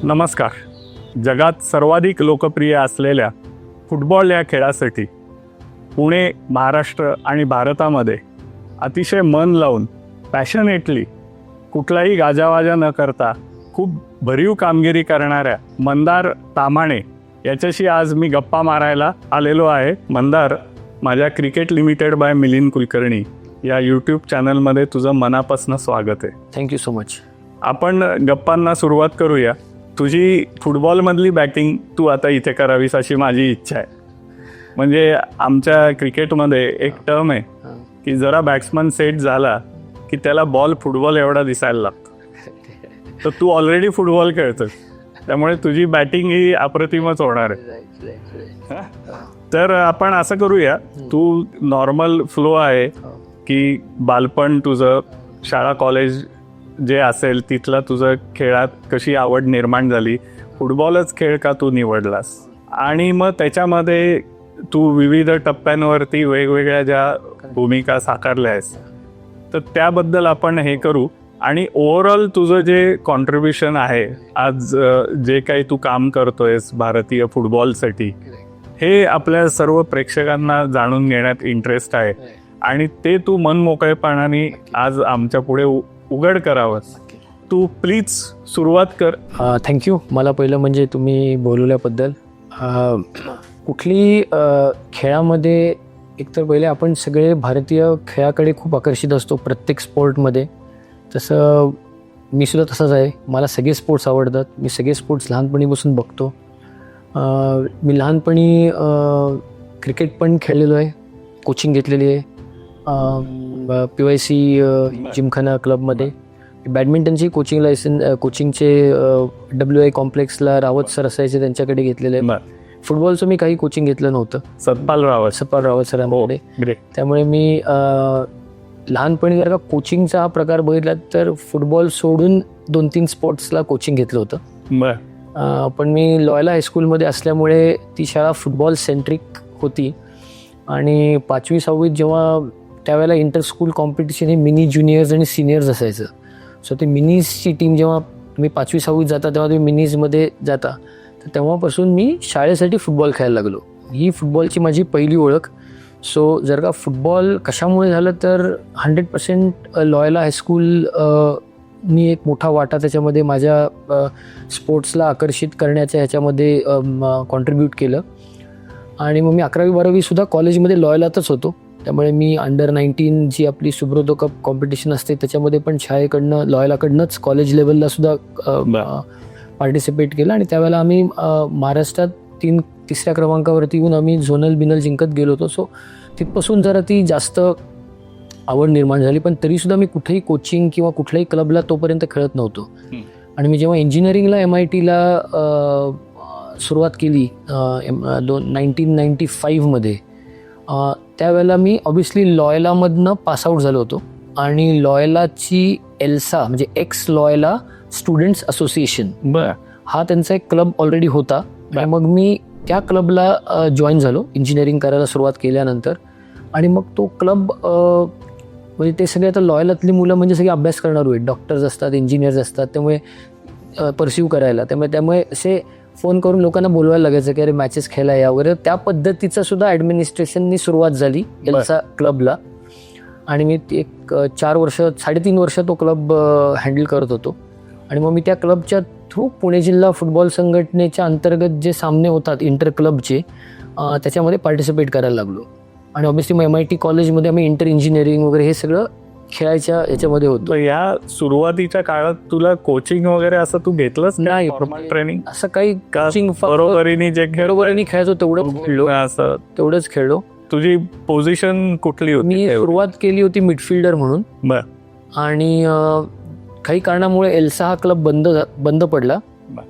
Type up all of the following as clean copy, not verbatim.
नमस्कार. जगात सर्वाधिक लोकप्रिय असलेल्या फुटबॉल या खेळासाठी पुणे, महाराष्ट्र आणि भारतामध्ये अतिशय मन लावून पॅशनेटली कुठलाही गाजावाजा न करता खूप भरीव कामगिरी करणाऱ्या मंदार तामाणे याच्याशी आज मी गप्पा मारायला आलेलो आहे. मंदार, माझ्या cricket limited by Milind Kulkarni या यूट्यूब चॅनलमध्ये तुझं मनापासून स्वागत आहे. Thank you so much. आपण गप्पांना सुरुवात करूया. तुझी फुटबॉलमधली बॅटिंग तू आता इथे करावीस अशी माझी इच्छा आहे. म्हणजे आमच्या क्रिकेटमध्ये एक टर्म आहे की जरा बॅट्समन सेट झाला की त्याला बॉल फुटबॉल एवढा दिसायला लागतो. तर तू ऑलरेडी फुटबॉल खेळतोस, त्यामुळे तुझी बॅटिंग ही अप्रतिमच होणार आहे. तर आपण असं करूया, तू नॉर्मल फ्लो आहे की बालपण तुझं, शाळा कॉलेज जे असेल तिथलं तुझं खेळात कशी आवड निर्माण झाली, फुटबॉलच खेळ का तू निवडलास, आणि मग त्याच्यामध्ये तू विविध टप्प्यांवरती वेगवेगळ्या ज्या भूमिका साकारल्या आहेस तर त्याबद्दल आपण हे करू. आणि ओव्हरऑल तुझं जे कॉन्ट्रीब्युशन आहे आज, जे काही तू काम करतोयस भारतीय फुटबॉलसाठी, हे आपल्या सर्व प्रेक्षकांना जाणून घेण्यात इंटरेस्ट आहे आणि ते तू मनमोकळेपणाने आज आमच्या पुढे उघड करावंस. तू प्लीज सुरुवात कर. थँक्यू. मला पहिलं म्हणजे तुम्ही बोलवल्याबद्दल. कुठली खेळामध्ये एकतर पहिले आपण सगळे भारतीय खेळाकडे खूप आकर्षित असतो प्रत्येक स्पोर्टमध्ये. तसं मी सुद्धा तसाच आहे. मला सगळे स्पोर्ट्स आवडतात. मी सगळे स्पोर्ट्स लहानपणीपासून बघतो. मी लहानपणी क्रिकेट पण खेळलेलो आहे, कोचिंग घेतलेली आहे PYC जिमखाना क्लबमध्ये. बॅडमिंटनची कोचिंगचे WI कॉम्प्लेक्सला रावत सर असायचे, त्यांच्याकडे घेतलेलं आहे. फुटबॉलचं मी काही कोचिंग घेतलं नव्हतं. सतपाल रावत सरांकडे. त्यामुळे मी लहानपणी जर का कोचिंगचा हा प्रकार बघितला तर फुटबॉल सोडून 2-3 स्पोर्ट्सला कोचिंग घेतलं होतं. पण मी लॉयला हायस्कूलमध्ये असल्यामुळे ती शाळा फुटबॉल सेंट्रिक होती. आणि 5वी-6वीत जेव्हा त्यावेळेला इंटर स्कूल कॉम्पिटिशन हे मिनी ज्युनियर्स आणि सिनियर्स असायचं. सो ती मिनीजची टीम, जेव्हा तुम्ही 5वी-6वीत जाता तेव्हा तुम्ही मिनीजमध्ये जाता, तर तेव्हापासून मी शाळेसाठी फुटबॉल खेळायला लागलो. ही फुटबॉलची माझी पहिली ओळख. सो जर का फुटबॉल कशामुळे झालं तर 100% लॉयला हायस्कूल मी एक मोठा वाटा त्याच्यामध्ये माझ्या स्पोर्ट्सला आकर्षित करण्याच्या ह्याच्यामध्ये कॉन्ट्रीब्यूट केलं. आणि मग मी 11वी-12वी सुद्धा कॉलेजमध्ये लॉयलातच होतो. त्यामुळे मी अंडर-19 जी आपली सुब्रोतो कप कॉम्पिटिशन असते त्याच्यामध्ये पण शाळेकडनं, लॉयलाकडनंच कॉलेज लेवलला सुद्धा पार्टिसिपेट केलं. आणि त्यावेळेला आम्ही महाराष्ट्रात 3ऱ्या क्रमांकावरती येऊन आम्ही झोनल बिनल जिंकत गेलो होतो. सो तिथपासून जरा ती जास्त आवड निर्माण झाली. पण तरीसुद्धा मी कुठेही कोचिंग किंवा कुठल्याही क्लबला तोपर्यंत खेळत नव्हतो. आणि मी जेव्हा इंजिनिअरिंगला MITला सुरुवात केली 1995मध्ये, त्यावेळेला मी ऑब्व्हियसली लॉयलामधनं पासआउट झालो होतो. आणि लॉयलाची एल्सा म्हणजे एक्स लॉयला स्टुडंट्स असोसिएशन, हा त्यांचा एक क्लब ऑलरेडी होता. मग मी त्या क्लबला जॉईन झालो इंजिनिअरिंग करायला सुरुवात केल्यानंतर. आणि मग तो क्लब म्हणजे ते सगळे आता लॉयलातली मुलं म्हणजे सगळे अभ्यास करणार आहेत, डॉक्टर्स असतात, इंजिनियर्स असतात, त्यामुळे परस्यू करायला, त्यामुळे असे फोन करून लोकांना बोलवायला लागायचं की अरे मॅचेस खेळायला या वगैरे. त्या पद्धतीचं सुद्धा ॲडमिनिस्ट्रेशननी सुरुवात झाली एल्सा क्लबला. आणि मी एक 3.5 वर्ष तो क्लब हँडल करत होतो. आणि मग मी त्या क्लबच्या थ्रू पुणे जिल्हा फुटबॉल संघटनेच्या अंतर्गत जे सामने होतात इंटर क्लबचे, त्याच्यामध्ये पार्टिसिपेट करायला लागलो. आणि ऑब्व्हियसली मग MIT कॉलेजमध्ये आम्ही इंटर इंजिनिअरिंग वगैरे हे सगळं खेळायच्या याच्यामध्ये होतो. या सुरुवातीच्या काळात तुला कोचिंग वगैरे असं तू घेतलंच नाही? ट्रेनिंग असं काही कोचिंग बरोबरीने बरोबरीने खेळायचो तेवढं खेळलो, असं तेवढंच खेळलो. तुझी पोझिशन कुठली होती? मी सुरुवात केली होती मिडफिल्डर म्हणून. आणि काही कारणामुळे एल्सा हा क्लब बंद पडला.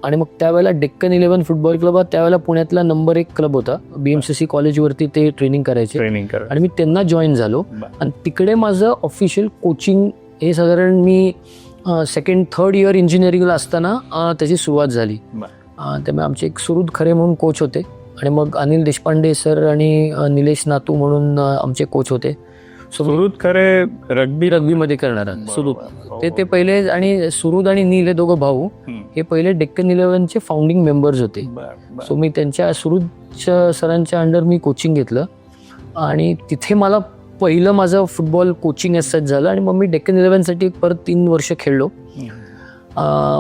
आणि मग त्यावेळेला डेक्कन 11 फुटबॉल क्लब हा त्यावेळेला पुण्यातला नंबर 1 क्लब होता. BMCC कॉलेजवरती ते ट्रेनिंग करायचे. आणि मी त्यांना जॉईन झालो. आणि तिकडे माझं ऑफिशियल कोचिंग हे साधारण मी 2nd-3rd इयर इंजिनिअरिंगला असताना त्याची सुरुवात झाली. त्यामुळे आमचे एक सुरुद खरे म्हणून कोच होते. आणि मग अनिल देशपांडे सर आणि निलेश नातू म्हणून आमचे कोच होते. सुरुत खरे रग्बीमध्ये करणारा सुरुत ते पहिले, आणि सुरुद आणि नील हे दोघं भाऊ हे पहिले डेक्कन 11चे फाउंडिंग मेंबर्स होते. सो मी त्यांच्या सुरुदच्या सरांच्या अंडर मी कोचिंग घेतलं आणि तिथे मला पहिलं माझं फुटबॉल कोचिंग असं झालं. आणि मग मी डेक्कन 11साठी परत 3 वर्ष खेळलो.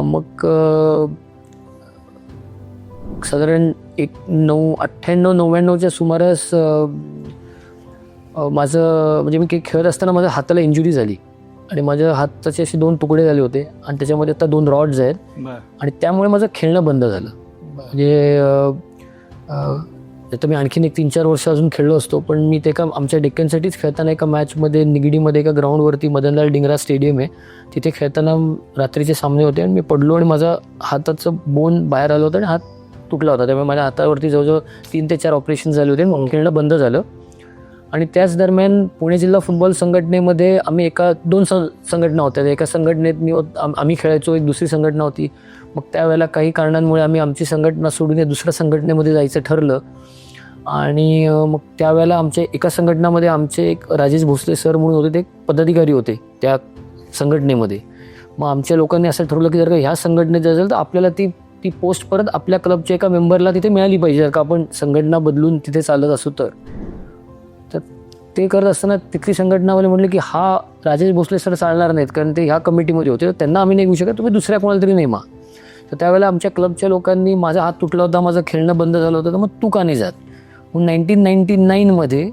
मग साधारण 98-99च्या सुमारास माझं म्हणजे मी खेळत असताना माझ्या हाताला इंजुरी झाली आणि माझ्या हाताचे असे 2 तुकडे झाले होते आणि त्याच्यामध्ये आता 2 रॉड्स आहेत आणि त्यामुळे माझं खेळणं बंद झालं. म्हणजे तर मी आणखीन 1-3-4 वर्ष अजून खेळलो असतो, पण मी ते का आमच्या डेक्कनसाठीच खेळताना एका मॅचमध्ये निगडीमध्ये एका ग्राउंडवरती मदनलाल डिंगरा स्टेडियम आहे तिथे खेळताना रात्रीचे सामने होते आणि मी पडलो आणि माझा हाताचं बोन बाहेर आलं होतं आणि हात तुटला होता. त्यामुळे माझ्या हातावरती जवळजवळ 3 ते 4 ऑपरेशन झाले होते. मग खेळणं बंद झालं. आणि त्याच दरम्यान पुणे जिल्हा फुटबॉल संघटनेमध्ये आम्ही 2 संघटना होत्या. एका संघटनेत आम्ही खेळायचो, एक दुसरी संघटना होती. मग त्यावेळेला काही कारणांमुळे आम्ही आमची संघटना सोडून दुसऱ्या संघटनेमध्ये जायचं ठरलं. आणि मग त्यावेळेला आमच्या एका संघटनामध्ये आमचे एक राजेश भोसले सर म्हणून होते, ते एक पदाधिकारी होते त्या संघटनेमध्ये. मग आमच्या लोकांनी असं ठरवलं की जर का ह्या संघटनेत जायचं तर आपल्याला ती पोस्ट परत आपल्या क्लबच्या एका मेंबरला तिथे मिळाली पाहिजे, जर का आपण संघटना बदलून तिथे चालत असू तर. ते करत असताना तिथली संघटनावाले म्हटले की हा राजेश भोसले सर चालणार नाहीत, कारण ते ह्या कमिटीमध्ये होते, तर त्यांना आम्ही नाही घेऊ शकत, तुम्ही दुसऱ्या कोणाला तरी नेमा. तर त्यावेळेला आमच्या क्लबच्या लोकांनी, माझा हात तुटला होता, माझं खेळणं बंद झालं होतं, तर मग तू का नाही जात. मग 1999मध्ये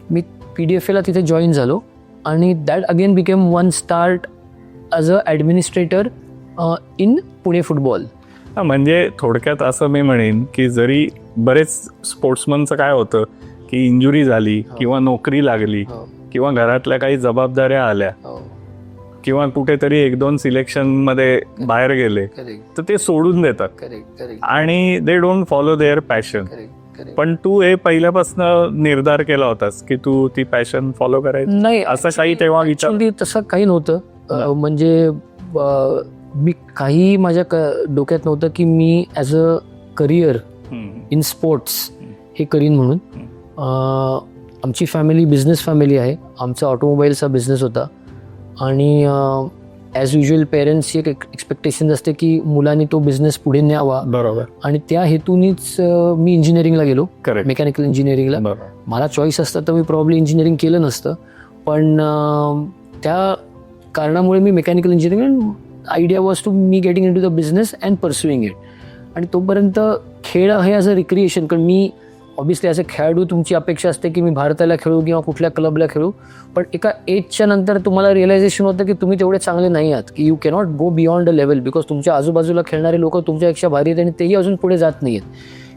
मी PDFAला तिथे जॉईन झालो आणि that again became one start as a administrator in Pune football. म्हणजे थोडक्यात असं मी म्हणेन की जरी बरेच स्पोर्ट्समनचं काय होतं की इंजुरी झाली किंवा नोकरी लागली किंवा घरातल्या काही जबाबदाऱ्या आल्या किंवा कुठेतरी 1-2 सिलेक्शनमध्ये बाहेर गेले तर ते सोडून देतात आणि they don't follow their passion. पण तू हे पहिल्यापासून निर्धार केला होतास की तू ती पॅशन फॉलो करायची? नाही, असं काही तेव्हा विचार? तसं काही नव्हतं. म्हणजे मी काही माझ्या डोक्यात नव्हतं की मी as a career in sports हे करीन म्हणून. आमची फॅमिली बिझनेस फॅमिली आहे. आमचा ऑटोमोबाईलचा बिझनेस होता आणि ॲज युजल पेरेंट्सची एक एक्सपेक्टेशन असते की मुलांनी तो बिझनेस पुढे न्यावा. बरोबर. आणि त्या हेतूनीच मी इंजिनिअरिंगला गेलो, मेकॅनिकल इंजिनिअरिंगला. मला चॉईस असतं तर मी प्रॉब्ली इंजिनिअरिंग केलं नसतं, पण त्या कारणामुळे मी mechanical engineering, idea was to me getting in to the business and pursuing it. आणि तोपर्यंत खेळ हे ॲज अ रिक्रिएशन, कारण मी ऑब्विसली ॲज अ खेळाडू तुमची अपेक्षा असते की मी भारताला खेळू किंवा कुठल्या क्लबला खेळू, पण एका एजच्या नंतर तुम्हाला रिअलायझेशन होतं की तुम्ही तेवढे चांगले नाही आहात, की you cannot go beyond a level, because तुमच्या आजूबाजूला खेळणारे लोक तुमच्यापेक्षा भारी आहेत आणि तेही अजून पुढे जात नाही आहेत.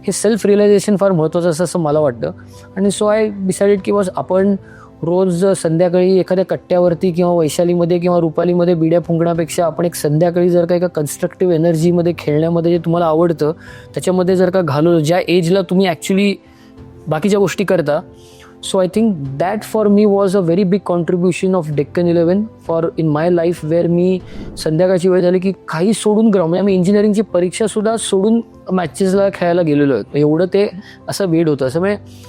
हे सेल्फ रिअलायझेशन फार महत्त्वाचं असं मला वाटतं. आणि सो आय डिसाइडेड की बस आपण रोज संध्याकाळी एखाद्या कट्ट्यावरती किंवा वैशालीमध्ये किंवा रुपालीमध्ये बिड्या फुंकण्यापेक्षा आपण एक संध्याकाळी जर का एका कन्स्ट्रक्टिव्ह एनर्जीमध्ये खेळण्यामध्ये जे तुम्हाला आवडतं त्याच्यामध्ये जर का घालवलं, ज्या एजला तुम्ही ॲक्च्युली बाकीच्या गोष्टी करता. So I think that for me was a very big contribution of Deccan 11 for in my life, where मी संध्याकाळची वेळ झाली की काही सोडून ग्राउंड, म्हणजे आम्ही इंजिनिअरिंगची परीक्षासुद्धा सोडून मॅचेसला खेळायला गेलेलो आहे. एवढं ते असं वेड होतं. असं म्हणजे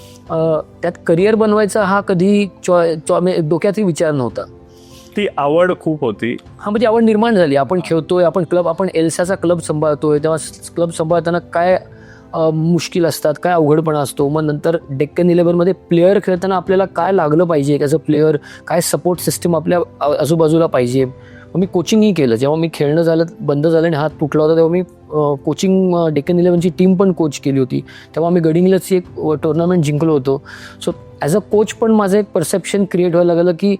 त्यात करिअर बनवायचा हा कधी डोक्यातही विचार नव्हता. ती आवड खूप होती. म्हणजे आवड निर्माण झाली. आपण खेळतोय, आपण एल्साचा क्लब सांभाळतोय, तेव्हा क्लब सांभाळताना काय मुश्किल असतात, काय अवघडपणा असतो. मग नंतर डेक्कन 11मध्ये प्लेअर खेळताना आपल्याला काय लागलं पाहिजे, ॲज अ प्लेअर काय सपोर्ट सिस्टम आपल्या आजूबाजूला पाहिजे. मग मी कोचिंगही केलं. जेव्हा मी खेळणं बंद झालं आणि हात तुटला होता तेव्हा मी कोचिंग डेक्कन 11ची टीम पण कोच केली होती. तेव्हा आम्ही गडिंग्लजची एक टुर्नामेंट जिंकलो होतो. सो ॲज अ कोच पण माझं एक परसेप्शन क्रिएट व्हायला लागलं की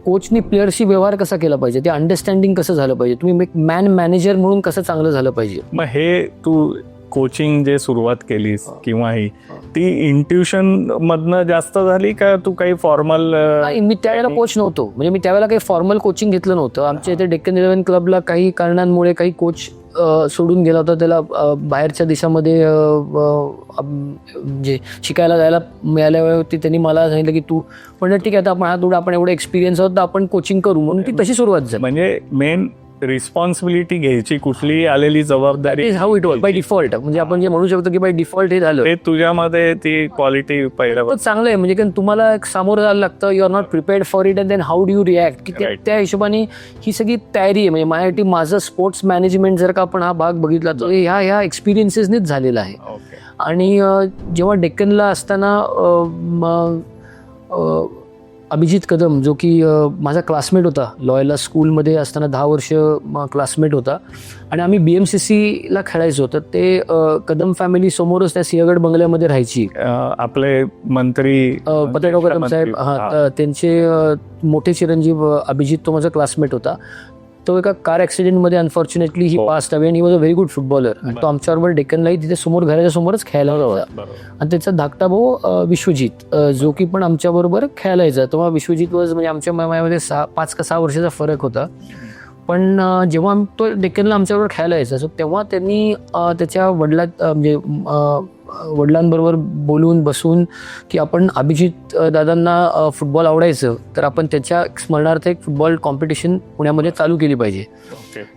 कोचनी प्लेयरशी व्यवहार कसा केला पाहिजे, ते अंडरस्टँडिंग कसं झालं पाहिजे, तुम्ही एक मॅनेजर म्हणून कसं चांगलं झालं पाहिजे. मग हे तू कोचिंग जे सुरुवात केलीस किंवा ही ती इंट्युशन मधनं जास्त झाली का तू काही फॉर्मल? नाही, मी त्यावेळेला कोच नव्हतो. म्हणजे मी त्यावेळेला काही फॉर्मल कोचिंग घेतलं नव्हतं. आमच्या इथे डेक्कन 11 क्लबला काही कारणांमुळे काही कोच सोडून गेला होता. त्याला बाहेरच्या देशामध्ये म्हणजे शिकायला जायला मिळाल्यावरती त्यांनी मला सांगितलं की तू म्हणलं ठीक आहे, आता आपण एवढं एक्सपिरियन्स आहोत तर आपण कोचिंग करू, म्हणून ती तशी सुरुवात झाली. म्हणजे मेन रिस्पॉन्सिबिलिटी घ्यायची, कुठलीही आलेली जबाबदारी, how it was by default. म्हणजे आपण जे म्हणू शकतो की बाय डिफॉल्ट हे झालं, ते तुझ्यामध्ये ती क्वालिटी पहिल्या खूपच चांगलं आहे. म्हणजे कारण तुम्हाला एक सामोरं जायला लागतं, you are not prepared for it and then how do you react, की त्या हिशोबाने ही सगळी तयारी आहे. म्हणजे माझ्यासाठी माझं स्पोर्ट्स मॅनेजमेंट जर का आपण हा भाग बघितला तर ह्या एक्सपिरियन्सेसनीच झालेला आहे. आणि जेव्हा डेक्कनला असताना अभिजित कदम, जो की माझा क्लासमेट होता, लॉयला स्कूलमध्ये असताना 10 वर्ष क्लासमेट होता, आणि आम्ही BMCCला खेळायचो. तर ते कदम फॅमिली समोरच त्या सिंहगड बंगल्यामध्ये राहायची. आपले मंत्री पतेगाव कदम साहेब, त्यांचे मोठे चिरंजीव अभिजित, तो माझा क्लासमेट होता. तो एका कार ॲक्सिडेंटमध्ये अनफॉर्च्युनेटली ही पास्ट अवे, आणि he was a very good footballer. आणि तो आमच्याबरोबर डेक्कनलाही तिथे समोर, घराच्या समोरच खेळायला होता. आणि त्याचा धाकटा भाऊ विश्वजित, जो की पण आमच्याबरोबर खेळायचा. तेव्हा विश्वजित वॉज, म्हणजे आमच्या मायामध्ये 5 का 6 वर्षाचा फरक होता. पण जेव्हा तो डेक्कनला आमच्याबरोबर खेळायला यायचा, तेव्हा त्यांनी त्याच्या म्हणजे वडिलांबरोबर बोलून बसून की आपण अभिजित दादांना फुटबॉल आवडायचं, तर आपण त्याच्या स्मरणार्थ एक फुटबॉल कॉम्पिटिशन पुण्यामध्ये चालू केली पाहिजे.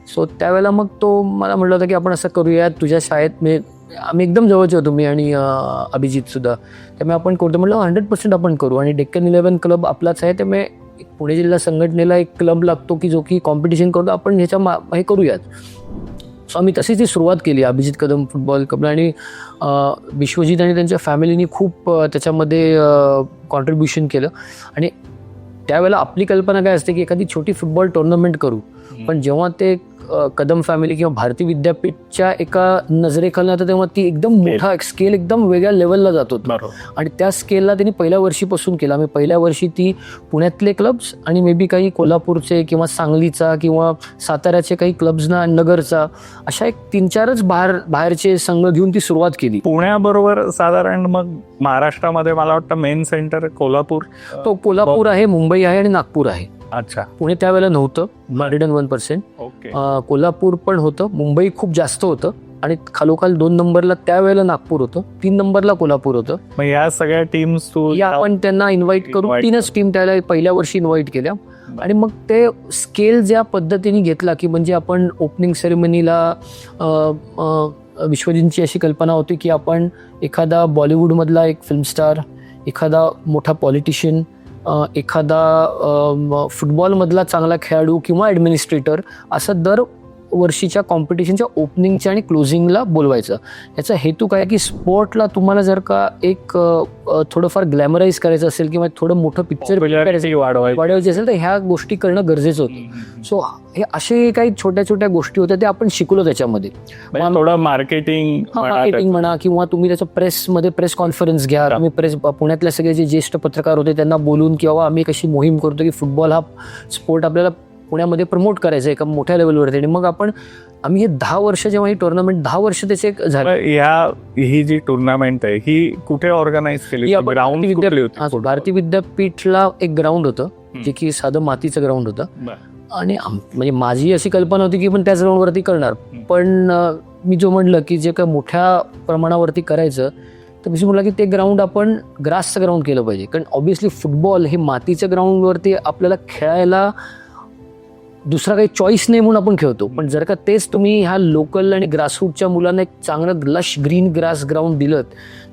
सो त्यावेळेला मग तो मला म्हटलं होता की आपण असं करूया, तुझ्या शाळेत आम्ही एकदम जवळचे होतो, मी आणि अभिजित सुद्धा. त्यामुळे आपण करतो म्हटलं 100% आपण करू. आणि डेक्कन 11 क्लब आपलाच आहे, त्यामुळे पुणे जिल्हा संघटनेला एक क्लब लागतो की जो की कॉम्पिटिशन करतो, आपण ह्याच्या हे करूयात. सो आम्ही तशीच ती सुरुवात केली अभिजित कदम फुटबॉल क्लब. आणि विश्वजित आणि त्यांच्या फॅमिलीनी खूप त्याच्यामध्ये कॉन्ट्रीब्युशन केलं. आणि त्यावेळेला आपली कल्पना काय असते की एखादी छोटी फुटबॉल टुर्नामेंट करू, पण जेव्हा ते कदम फॅमिली किंवा भारती विद्यापीठच्या एका नजरेखाली जातं, तेव्हा ती एकदम मोठा स्केल, एकदम वेगळ्या लेवलला जातो. आणि त्या स्केलला त्यांनी पहिल्या वर्षीपासून केला. आम्ही पहिल्या वर्षी ती पुण्यातले क्लब्स आणि मे बी काही कोल्हापूरचे किंवा सांगलीचा किंवा साताऱ्याचे काही क्लब्सना, नगरचा, अशा एक 3-4च बाहेरचे संघ घेऊन ती सुरुवात केली. पुण्याबरोबर साधारण मग महाराष्ट्रामध्ये मला वाटतं मेन सेंटर कोल्हापूर, तो कोल्हापूर आहे, मुंबई आहे आणि नागपूर आहे. अच्छा. पुणे त्यावेळेला नव्हतं, 101%. कोल्हापूर पण होतं, मुंबई खूप जास्त होतं, आणि खालोखाल 2 नंबरला त्यावेळेला नागपूर होतं, 3 नंबरला कोल्हापूर होतं. मग या सगळ्या टीम्स आपण त्यांना इन्व्हाइट करू, 3च टीम त्याला पहिल्या वर्षी इन्व्हाइट केल्या. आणि मग ते स्केल ज्या पद्धतीने घेतला की म्हणजे आपण ओपनिंग सेरेमनीला विश्वजितची अशी कल्पना होती की आपण एखादा बॉलिवूडमधला एक फिल्म स्टार, एखादा मोठा पॉलिटिशियन, एखादा फुटबॉलमधला चांगला खेळाडू किंवा ॲडमिनिस्ट्रेटर, असं दर वर्षीच्या कॉम्पिटिशनच्या ओपनिंगच्या आणि क्लोजिंगला बोलवायचं. याचा हेतू काय की स्पोर्टला तुम्हाला जर का एक थोडंफार ग्लॅमराईज करायचं असेल किंवा थोडं मोठं पिक्चर वाढवायची असेल, तर ह्या गोष्टी करणं गरजेचं होतं. सो हे असे काही छोट्या छोट्या गोष्टी होत्या, ते आपण शिकलो त्याच्यामध्ये. थोडं मार्केटिंग म्हणा, किंवा तुम्ही त्याचं प्रेसमध्ये प्रेस कॉन्फरन्स घ्या. आम्ही पुण्यातल्या सगळे जे ज्येष्ठ पत्रकार होते त्यांना बोलून, किंवा आम्ही कशी मोहीम करतो की फुटबॉल हा स्पोर्ट आपल्याला पुण्यामध्ये प्रमोट करायचं एका मोठ्या लेवलवरती. आणि मग आम्ही हे 10 वर्ष, जेव्हा ही टुर्नामेंट 10 वर्ष त्याचे झालं. ही जी टुर्नामेंट आहे ही कुठे ऑर्गनाईज केली? भारती विद्यापीठला एक ग्राउंड होतं, जे की साधं मातीचं ग्राउंड होतं. आणि म्हणजे माझी अशी कल्पना होती की पण त्याच ग्राउंडवरती करणार. पण मी जो म्हटलं की जे काय मोठ्या प्रमाणावरती करायचं, तर मी म्हटलं की ते ग्राउंड आपण ग्रासचं ग्राउंड केलं पाहिजे. कारण ऑब्व्हियसली फुटबॉल हे मातीच्या ग्राउंडवरती आपल्याला खेळायला दुसरा काही चॉईस नाही म्हणून आपण खेळतो. पण जर का तेच तुम्ही ह्या लोकल आणि ग्रासरूटच्या मुलांना एक चांगलं लश ग्रीन ग्रास ग्राउंड दिलं,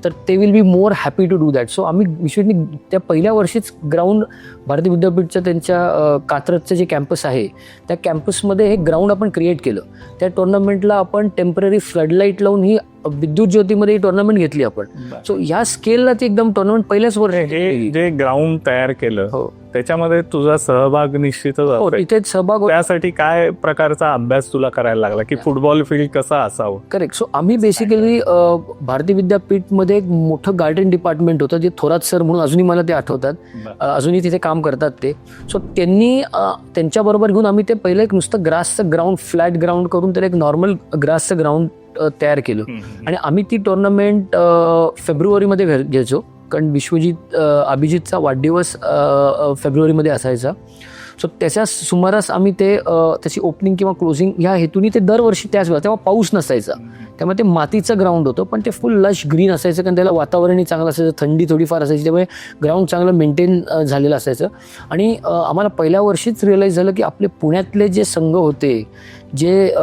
तर ते will be more happy to do that. So आम्ही विशेषतः त्या पहिल्या वर्षीच ग्राउंड भारती विद्यापीठचं त्यांच्या कात्रजचं जे कॅम्पस आहे, त्या कॅम्पसमध्ये हे ग्राउंड आपण क्रिएट केलं. त्या टुर्नामेंटला आपण टेम्पररी फ्लडलाईट लावून ही विद्युत ज्योतीमध्ये ही टुर्नामेंट घेतली आपण. सो ह्या स्केलला ती एकदम टुर्नामेंट पहिल्याच वर्षी जे ग्राउंड तयार केलं, त्याच्यामध्ये तुझा सहभाग निश्चितच. इथेच सहभाग. त्यासाठी काय प्रकारचा अभ्यास तुला करायला लागला की फुटबॉल फील्ड कसं असावं? करेक्ट. सो आम्ही बेसिकली भारती विद्यापीठमध्ये एक मोठं गार्डन डिपार्टमेंट होतं, जे थोरात सर म्हणून अजूनही मला ते आठवतात, अजूनही तिथे काम करतात ते. सो त्यांनी त्यांच्याबरोबर घेऊन आम्ही ते पहिलं एक नुसतं ग्रासचं ग्राउंड, फ्लॅट ग्राउंड करून त्याला एक नॉर्मल ग्रासचं ग्राउंड तयार केलं. आणि आम्ही ती टुर्नामेंट फेब्रुवारीमध्ये घ्यायचो, कारण अभिजितचा वाढदिवस फेब्रुवारीमध्ये असायचा. सो त्याच्या सुमारास आम्ही ते त्याची ओपनिंग किंवा क्लोजिंग ह्या हेतूने ते दरवर्षी त्याच वेळा, तेव्हा पाऊस नसायचा, त्यामुळे ते मातीचं ग्राउंड होतं, पण ते फुल लश ग्रीन असायचं, कारण त्याला वातावरणही चांगलं असायचं, थंडी थोडीफार असायची, त्यामुळे ग्राउंड चांगलं मेंटेन झालेलं असायचं. आणि आम्हाला पहिल्या वर्षीच रिअलाईज झालं की आपले पुण्यातले जे संघ होते, जे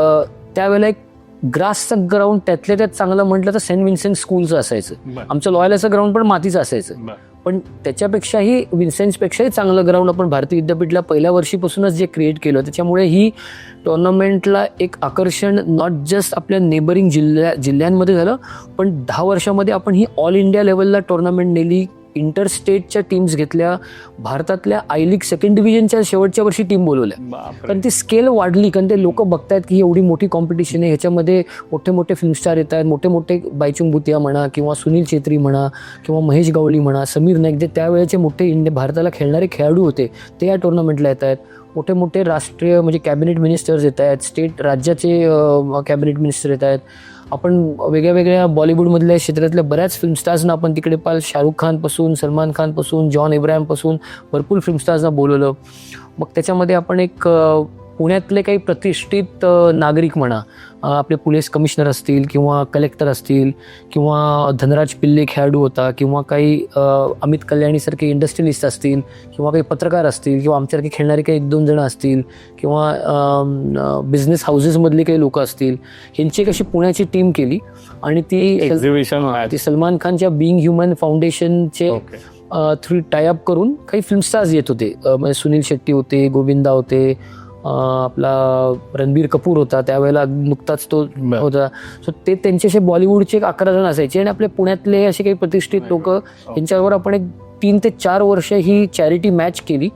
त्यावेळेला एक ग्रासचं ग्राउंड त्यातल्या त्यात चांगलं म्हटलं तर सेंट विन्सेंट स्कूलचं असायचं. आमचं लॉयलाचं ग्राउंड पण मातीचं असायचं, पण त्याच्यापेक्षाही विन्सेंट्सपेक्षाही चांगलं ग्राउंड आपण भारतीय विद्यापीठला पहिल्या वर्षीपासूनच जे क्रिएट केलं, त्याच्यामुळे ही टुर्नामेंटला एक आकर्षण नॉट जस्ट आपल्या नेबरिंग जिल्ह्यांमध्ये झालं, पण 10 वर्षामध्ये आपण ही ऑल इंडिया लेवलला टुर्नामेंट नेली. इंटरस्टेटच्या टीम्स घेतल्या, भारतातल्या आय लीग सेकंड डिव्हिजनच्या शेवटच्या वर्षी टीम बोलवल्या, कारण ती स्केल वाढली, कारण ते लोक बघतायत की एवढी मोठी कॉम्पिटिशन आहे, ह्याच्यामध्ये मोठे मोठे फिल्मस्टार येत आहेत, मोठे मोठे बायचुंग भुतिया म्हणा किंवा सुनील छेत्री म्हणा किंवा महेश गवळी म्हणा, समीर नाईक, जे त्यावेळेचे मोठे भारताला खेळणारे खेळाडू होते ते या टुर्नामेंटला येत आहेत. मोठे मोठे राष्ट्रीय म्हणजे कॅबिनेट मिनिस्टर्स येत आहेत, स्टेट राज्याचे कॅबिनेट मिनिस्टर येत आहेत. आपण वेगळ्या वेगळ्या बॉलिवूडमधल्या क्षेत्रातल्या बऱ्याच फिल्मस्टार्सना आपण तिकडे पाल, शाहरुख खानपासून, सलमान खानपासून, जॉन इब्राहिमपासून भरपूर फिल्मस्टार्सना बोलवलं. मग त्याच्यामध्ये आपण एक पुण्यातले काही प्रतिष्ठित नागरिक म्हणा, आपले पोलीस कमिशनर असतील किंवा कलेक्टर असतील किंवा धनराज पिल्ले खेळाडू होता किंवा काही अमित कल्याणीसारखे इंडस्ट्रियलिस्ट असतील किंवा काही पत्रकार असतील किंवा आमच्यासारखे खेळणारे काही 1-2 जण असतील किंवा बिझनेस हाऊसेसमधले काही लोक असतील, ह्यांची एक अशी पुण्याची टीम केली आणि ती एक्झिबिशन ती सलमान खानच्या बिईंग ह्युमन फाउंडेशनचे थ्रू टायअप करून काही फिल्मस्टार्स येत होते. म्हणजे सुनील शेट्टी होते, गोविंदा होते, आपला रणबीर कपूर होता, त्यावेळेला नुकताच तो होता. सो ते त्यांचे बॉलिवूडचे 11 जण असायचे आणि आपले पुण्यातले असे काही प्रतिष्ठित लोक, यांच्याबरोबर आपण एक 3 ते 4 वर्ष ही चॅरिटी मॅच केली.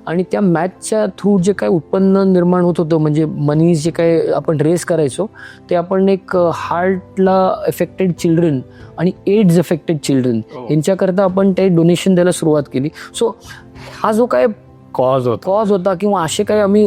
आणि त्या मॅचच्या थ्रू जे काही उत्पन्न निर्माण होत होतं, म्हणजे मनी जे काही आपण रेस करायचो, ते आपण एक हार्टला एफेक्टेड चिल्ड्रन आणि एड्स एफेक्टेड चिल्ड्रन यांच्याकरता आपण ते डोनेशन द्यायला सुरुवात केली. सो हा जो काय कॉज होता किंवा असे काही आम्ही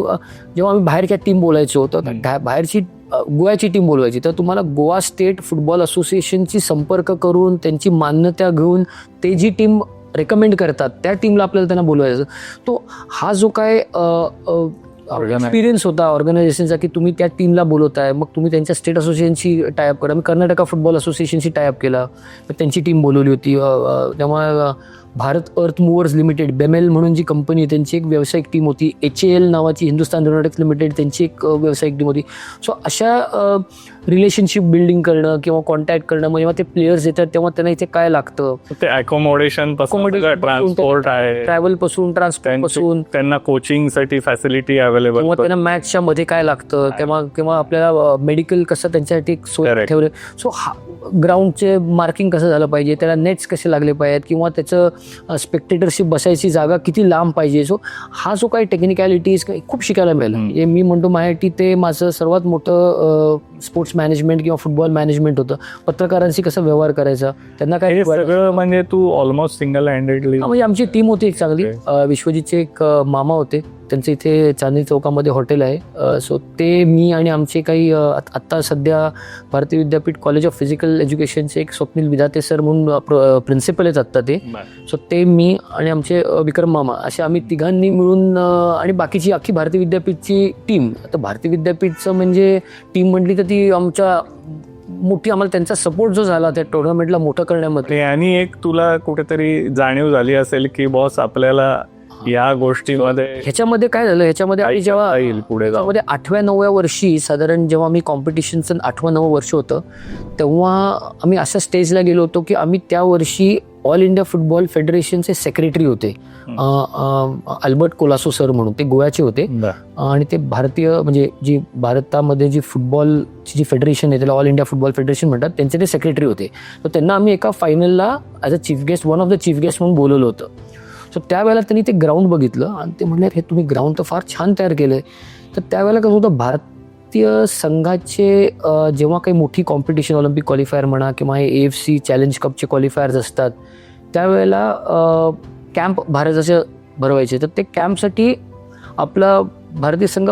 जेव्हा आम्ही बाहेरच्या टीम बोलायचो तर बाहेरची गोव्याची टीम बोलवायची, तर तुम्हाला गोवा स्टेट फुटबॉल असोसिएशनची संपर्क करून त्यांची मान्यता घेऊन ते जी टीम रेकमेंड करतात त्या टीमला आपल्याला त्यांना बोलवायचं. तो हा जो काय एक्सपिरियन्स होता ऑर्गनायझेशनचा, की तुम्ही त्या टीमला बोलवताय, मग तुम्ही त्यांच्या स्टेट असोसिएशनशी टायअप करा. मी कर्नाटका फुटबॉल असोसिएशनशी टायअप केला, मग त्यांची टीम बोलवली होती. तेव्हा भारत अर्थ मूव्हर्स लिमिटेड, बेमेल म्हणून जी कंपनी, त्यांची एक व्यावसायिक टीम होती. HAL नावाची हिंदुस्तान एरोनॉटिक्स लिमिटेड, त्यांची एक व्यावसायिक टीम होती. सो अशा रिलेशनशिप बिल्डिंग करणं किंवा कॉन्टॅक्ट करणं, म्हणजे जेव्हा ते प्लेयर्स येतात तेव्हा त्यांना इथे काय लागतं, ते अकोमोडेशन ट्रान्सपोर्ट आहे, ट्रॅव्हल पासून, ट्रान्सपोर्ट पासून, त्यांना कोचिंगसाठी फॅसिलिटी अवेलेबल, किंवा त्यांना मॅचच्या मध्ये काय लागतं, किंवा आपल्याला मेडिकल कसं त्यांच्यासाठी सोय ठेवले. सो ग्राउंडचे मार्किंग कसं झालं पाहिजे, त्याला नेट्स कसे लागले पाहिजेत, किंवा त्याचं स्पेक्टेटरशिप बसायची जागा किती लांब पाहिजे. सो हा जो काही टेक्निकॅलिटीज खूप शिकायला मिळालं. हे मी म्हणतो माझ्यासाठी ते माझं सर्वात मोठं स्पोर्ट्स मॅनेजमेंट किंवा फुटबॉल मॅनेजमेंट होतं. पत्रकारांशी कसं व्यवहार करायचा, त्यांना काय सगळं, म्हणजे तू ऑलमोस्ट सिंगल हँडेडली. म्हणजे आमची टीम होती एक चांगली. विश्वजितचे एक मामा होते, त्यांचं इथे चांदणी चौकामध्ये हॉटेल आहे. सो ते, मी आणि आमचे काही आत्ता सध्या भारतीय विद्यापीठ कॉलेज ऑफ फिजिकल एज्युकेशनचे एक स्वप्नील विधाते सर म्हणून प्रिन्सिपल आहेत आत्ता ते. सो ते, मी आणि आमचे विक्रम मामा, असे आम्ही तिघांनी मिळून, आणि बाकीची अख्खी भारतीय विद्यापीठची टीम. आता भारतीय विद्यापीठचं म्हणजे टीम म्हटली तर ती आमच्या मोठी, आम्हाला त्यांचा सपोर्ट जो झाला त्या टुर्नामेंटला मोठं करण्यामध्ये. आणि एक तुला कुठेतरी जाणीव झाली असेल की बॉस आपल्याला या गोष्टीमध्ये, ह्याच्यामध्ये काय झालं, ह्याच्यामध्ये जेव्हा पुढे 8व्या-9व्या वर्षी साधारण, जेव्हा आम्ही कॉम्पिटिशनचं 8वं-9वं वर्ष होतं, तेव्हा आम्ही अशा स्टेजला गेलो होतो की आम्ही त्या वर्षी ऑल इंडिया फुटबॉल फेडरेशनचे सेक्रेटरी होते. अल्बर्ट कोलासो सर म्हणून, ते गोव्याचे होते. आणि ते भारतीय, म्हणजे जी भारतामध्ये जी फुटबॉलची जी फेडरेशन आहे त्याला ऑल इंडिया फुटबॉल फेडरेशन म्हणतात, त्यांचे ते सेक्रेटरी होते. तर त्यांना आम्ही एका फायनलला as a chief guest, one of the chief guest म्हणून बोलवलं होतं. सो त्यावेळेला त्यांनी ते ग्राउंड बघितलं आणि ते म्हणले, हे तुम्ही ग्राउंड तर फार छान तयार केलंय. तर त्यावेळेला कसं होतं, भारतीय संघाचे जेव्हा काही मोठी कॉम्पिटिशन, ऑलिम्पिक क्वालिफायर म्हणा किंवा हे AFC चॅलेंज कपचे क्वालिफायर्स असतात, त्यावेळेला कॅम्प भारताचे भरवायचे. तर ते कॅम्पसाठी आपला भारतीय संघ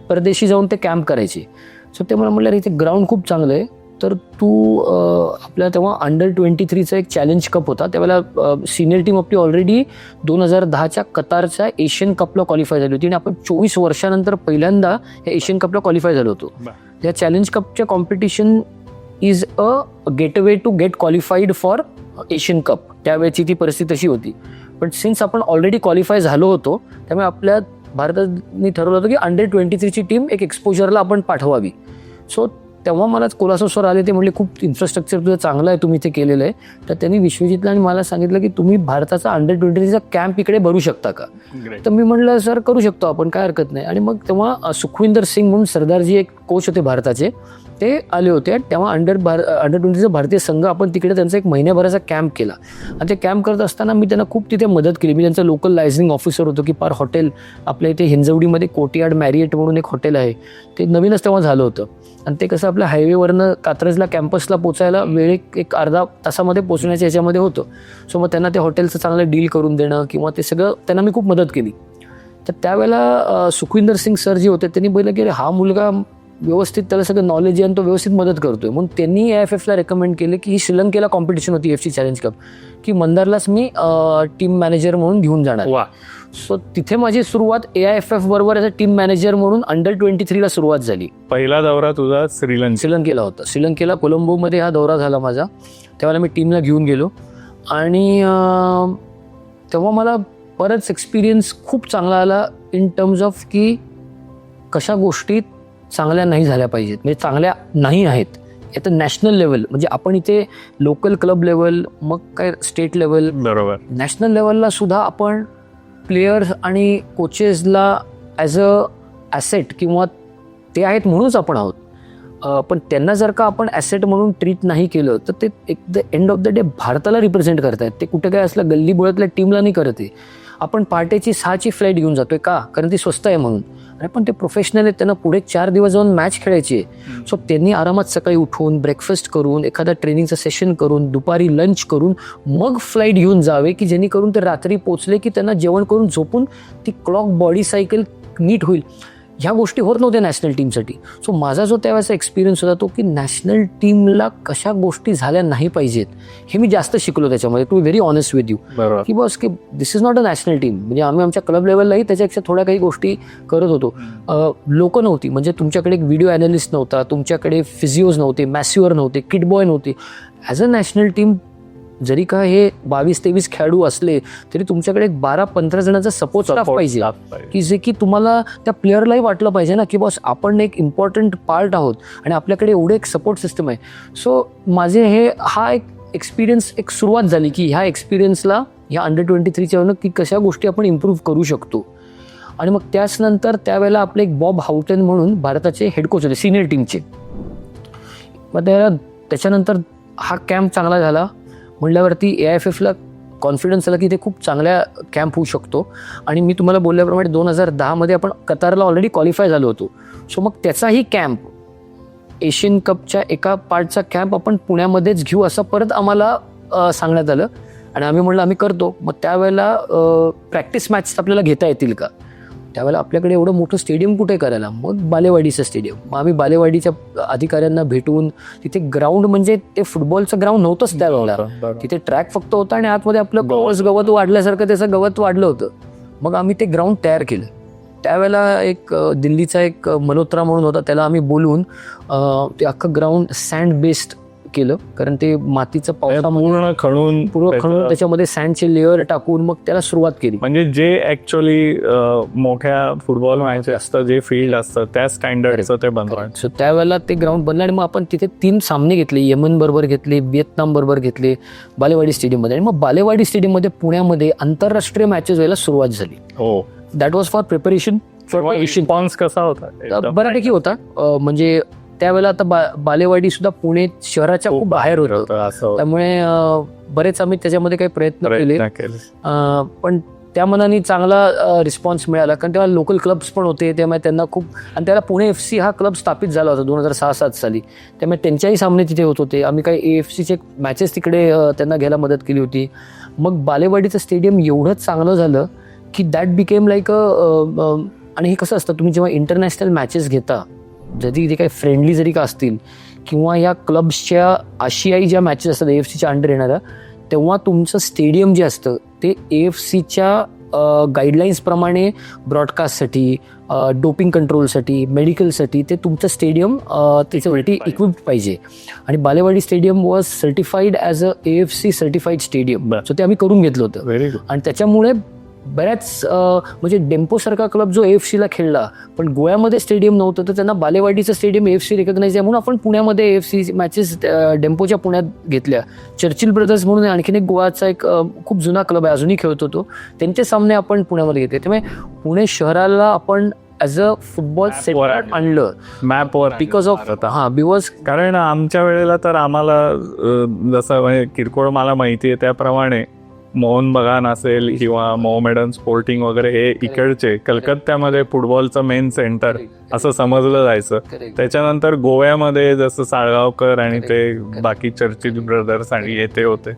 परदेशी जाऊन ते कॅम्प करायचे. सो ते मला म्हटलं, इथे ग्राउंड खूप चांगलं आहे, तर तू आपल्या तेव्हा अंडर-23चा एक चॅलेंज कप होता. त्यावेळेला सिनियर टीम आपली ऑलरेडी 2010च्या कतारच्या एशियन कपला क्वालिफाय झाली होती आणि आपण 24 वर्षानंतर पहिल्यांदा या एशियन कपला क्वालिफाय झालो होतो. या चॅलेंज कपच्या competition is a gateway to get qualified for Asian cup. त्यावेळेची ती परिस्थिती तशी होती. पण सिन्स आपण ऑलरेडी क्वालिफाय झालो होतो त्यामुळे आपल्या भारताने ठरवलं होतं की अंडर-23ची टीम एक एक्सपोजरला आपण पाठवावी. सो तेव्हा मलाच कोलासो सर आले, ते म्हणले खूप इन्फ्रास्ट्रक्चर तुझं चांगलं आहे, तुम्ही इथे केलेलं आहे. तर त्यांनी विश्वजितला आणि मला सांगितलं की तुम्ही भारताचा अंडर-23चा कॅम्प इकडे भरू शकता का. तर मी म्हटलं सर करू शकतो आपण, काय हरकत नाही. आणि मग तेव्हा सुखविंदर सिंग म्हणून सरदारजी एक कोच होते भारताचे, ते आले होते. तेव्हा अंडर-23चा भारतीय संघ आपण तिकडे त्यांचा 1 महिन्याभराचा कॅम्प केला. आणि ते कॅम्प करत असताना मी त्यांना खूप तिथे मदत केली. मी त्यांचं लोकल लायझनिंग ऑफिसर होतो की पार हॉटेल आपल्या इथे हिंजवडीमध्ये कोर्टयार्ड मॅरिएट म्हणून एक हॉटेल आहे, ते नवीनच तेव्हा झालं होतं. आणि ते कसं आपल्या हायवेवरनं कात्रजला कॅम्पसला पोचायला वेळ एक अर्धा तासामध्ये पोचण्याच्या ह्याच्यामध्ये होतं. सो मग त्यांना ते हॉटेलचं चांगलं डील करून देणं किंवा ते सगळं त्यांना मी खूप मदत केली. तर त्यावेळेला सुखविंदर सिंग सर जे होते त्यांनी बघितलं की हा मुलगा व्यवस्थित, त्याला सगळं नॉलेज आहे आणि तो व्यवस्थित मदत करतोय. म्हणून त्यांनी AIFFला रेकमेंड केले की ही श्रीलंकेला कॉम्पिटिशन होती FC चॅलेंज कप, की मंदारलाच मी टीम मॅनेजर म्हणून घेऊन जाणार. सो तिथे माझी सुरुवात AIFF बरोबर ॲज अ टीम मॅनेजर म्हणून अंडर-23ला सुरुवात झाली. पहिला दौरा तुझा श्रीलंकेला होता. श्रीलंकेला कोलंबोमध्ये हा दौरा झाला माझा. त्यावेळेला मी टीमला घेऊन गेलो आणि तेव्हा मला बराच एक्सपिरियन्स खूप चांगला आला इन टर्म्स ऑफ की कशा गोष्टी चांगल्या नाही झाल्या पाहिजेत, म्हणजे चांगल्या नाही आहेत. ॲट नॅशनल लेवल, म्हणजे आपण इथे लोकल क्लब लेवल, मग काय स्टेट लेवल, बरोबर, नॅशनल लेवलला सुद्धा आपण प्लेयर्स आणि कोचेसला ॲज अ ॲसेट किंवा ते आहेत म्हणूनच आपण आहोत. पण त्यांना जर का आपण ॲसेट म्हणून ट्रीट नाही केलं तर ते एक the end of the day भारताला रिप्रेझेंट करतायत. ते कुठे काय असलं गल्लीबोळातल्या टीमला नाही करत आहे. आपण पहाटेची 6ची फ्लाईट घेऊन जातोय का, कारण ती स्वस्त आहे म्हणून. अरे पण ते प्रोफेशनल आहेत, त्यांना पुढे 4 दिवस जाऊन मॅच खेळायची आहे. सो त्यांनी आरामात सकाळी उठून ब्रेकफास्ट करून एखादा ट्रेनिंगचं सेशन करून दुपारी लंच करून मग फ्लाईट घेऊन जावे, की जेणेकरून ते रात्री पोचले की त्यांना जेवण करून झोपून ती क्लॉक बॉडी सायकल नीट होईल. ह्या गोष्टी होत नव्हत्या नॅशनल टीमसाठी. सो माझा जो त्यावेळेचा एक्सपिरियन्स होता तो की नॅशनल टीमला कशा गोष्टी झाल्या नाही पाहिजेत हे मी जास्त शिकलो त्याच्यामध्ये. To very honest with you, की बस की this is not a national team. म्हणजे आम्ही आमच्या क्लब लेवललाही त्याच्यापेक्षा थोड्या काही गोष्टी करत होतो. लोक नव्हती, म्हणजे तुमच्याकडे एक व्हिडिओ ॲनालिस्ट नव्हता, तुमच्याकडे फिजिओज नव्हते, मॅस्युअर नव्हते, किट बॉय नव्हते. ॲज अ नॅशनल टीम जरी का हे 22-23 खेळाडू असले तरी तुमच्याकडे एक 12-15 जणांचा सपोर्ट स्टाफ पाहिजे, की जे की तुम्हाला त्या प्लेअरलाही वाटलं पाहिजे ना की बॉस आपण एक इम्पॉर्टंट पार्ट आहोत आणि आपल्याकडे एवढे एक सपोर्ट सिस्टम आहे. सो माझे हा एक एक्सपिरियन्स, एक सुरुवात झाली की ह्या एक्सपिरियन्सला ह्या अंडर-23च्या वरून की कशा गोष्टी आपण इम्प्रूव्ह करू शकतो. आणि मग त्याच नंतर त्यावेळेला आपले एक बॉब हाउटन म्हणून भारताचे हेड कोच होते सिनियर टीमचे. मग त्याच्यानंतर हा कॅम्प चांगला झाला म्हटल्यावरती AIFFला कॉन्फिडन्स आला की ते खूप चांगल्या कॅम्प होऊ शकतो. आणि मी तुम्हाला बोलल्याप्रमाणे 2010मध्ये आपण कतारला ऑलरेडी क्वालिफाय झालो होतो. सो मग त्याचाही कॅम्प, एशियन कपच्या एका पार्टचा कॅम्प आपण पुण्यामध्येच घेऊ असं परत आम्हाला सांगण्यात आलं आणि आम्ही म्हटलं आम्ही करतो. मग त्यावेळेला प्रॅक्टिस मॅच आपल्याला घेता येतील का. त्यावेळेला आपल्याकडे एवढं मोठं स्टेडियम कुठे करायला, मग बालेवाडीचं स्टेडियम. मग आम्ही बालेवाडीच्या अधिकाऱ्यांना भेटून तिथे ग्राउंड, म्हणजे ते फुटबॉलचं ग्राउंड नव्हतंच त्यावेळेला, तिथे ट्रॅक फक्त होता आणि आतमध्ये आपलं गवत वाढल्यासारखं त्याचं गवत वाढलं होतं. मग आम्ही ते ग्राउंड तयार केलं. त्यावेळेला एक दिल्लीचा एक मल्होत्रा म्हणून होता, त्याला आम्ही बोलवून ते अख्खं ग्राउंड सँड बेस्ड केलं, कारण ते मातीचं पूर्ण खणून त्याच्यामध्ये सँडचे लेअर टाकून मग त्याला सुरुवात केली. म्हणजे जे ऍक्च्युअली मोठ्या फुटबॉल मॅच असतं, जे फील्ड असतं त्या स्टँडर्डचं ते बनवलं. सो त्यावेळेला ते ग्राउंड बनलं आणि मग आपण तिथे 3 सामने घेतले, यमन बरोबर घेतले, व्हिएतनाम बरोबर घेतले बालेवाडी स्टेडियममध्ये. आणि मग बालेवाडी स्टेडियममध्ये पुण्यामध्ये आंतरराष्ट्रीय मॅचेस व्हायला सुरुवात झाली. हो, that was for preparation. Response कसा होता? बऱ्यापैकी होता. म्हणजे त्यावेळेला आता बालेवाडी सुद्धा पुणे शहराच्या खूप बाहेर होतं, त्यामुळे बरेच आम्ही त्याच्यामध्ये काही प्रयत्न केले. पण त्या मनाने चांगला रिस्पॉन्स मिळाला, कारण तेव्हा लोकल क्लब्स पण होते, त्यामुळे त्यांना खूप. आणि त्याला पुणे FC हा क्लब स्थापित झाला होता 2006-07 साली, त्यामुळे त्यांच्याही सामने तिथे होत होते. आम्ही काही AFCचे मॅचेस तिकडे त्यांना घ्यायला मदत केली होती. मग बालेवाडीचं स्टेडियम एवढं चांगलं झालं की दॅट बिकेम लाईक आणि हे कसं असतं, तुम्ही जेव्हा इंटरनॅशनल मॅचेस घेता, जरी ते काही फ्रेंडली जरी का असतील किंवा या क्लब्सच्या आशियाई ज्या मॅचेस असतात AFCच्या अंडर येणाऱ्या, तेव्हा तुमचं स्टेडियम जे असतं ते AFCच्या गाईडलाईन्स प्रमाणे ब्रॉडकास्टसाठी, डोपिंग कंट्रोलसाठी, मेडिकलसाठी ते तुमचं स्टेडियम त्याच्यासाठी इक्विप्ड पाहिजे. आणि Balewadi stadium was certified as a AFC certified stadium. So ते आम्ही करून घेतलं होतं. Very good. आणि त्याच्यामुळे बऱ्याच म्हणजे डेम्पोसारखा क्लब जो AFCला खेळला, पण गोव्यामध्ये स्टेडियम नव्हतं, तर त्यांना बालेवाडीचं स्टेडियम AFC रिकग्नाइज आहे म्हणून आपण पुण्यामध्ये AFC मॅचेस डेम्पोच्या पुण्यात घेतल्या. चर्चिल ब्रदर्स म्हणून आणखीन एक गोवाचा एक खूप जुना क्लब आहे, अजूनही खेळतो तो, त्यांचे सामने आपण पुण्यामध्ये घेतले. त्यामुळे पुणे शहराला आपण ॲज अ फुटबॉल सेट आणलं मॅपवर बिकॉज ऑफ बिकॉज कारण आमच्या वेळेला तर आम्हाला जसं म्हणजे किरकोळ मला माहिती आहे त्याप्रमाणे मोहन बगान असेल किंवा मोहमेडन स्पोर्टिंग वगैरे हे इकडचे कलकत्त्यामध्ये फुटबॉलचं मेन सेंटर असं समजलं जायचं. त्याच्यानंतर गोव्यामध्ये जसं साळगावकर आणि ते बाकी चर्चिल ब्रदर्स आणि येते होते,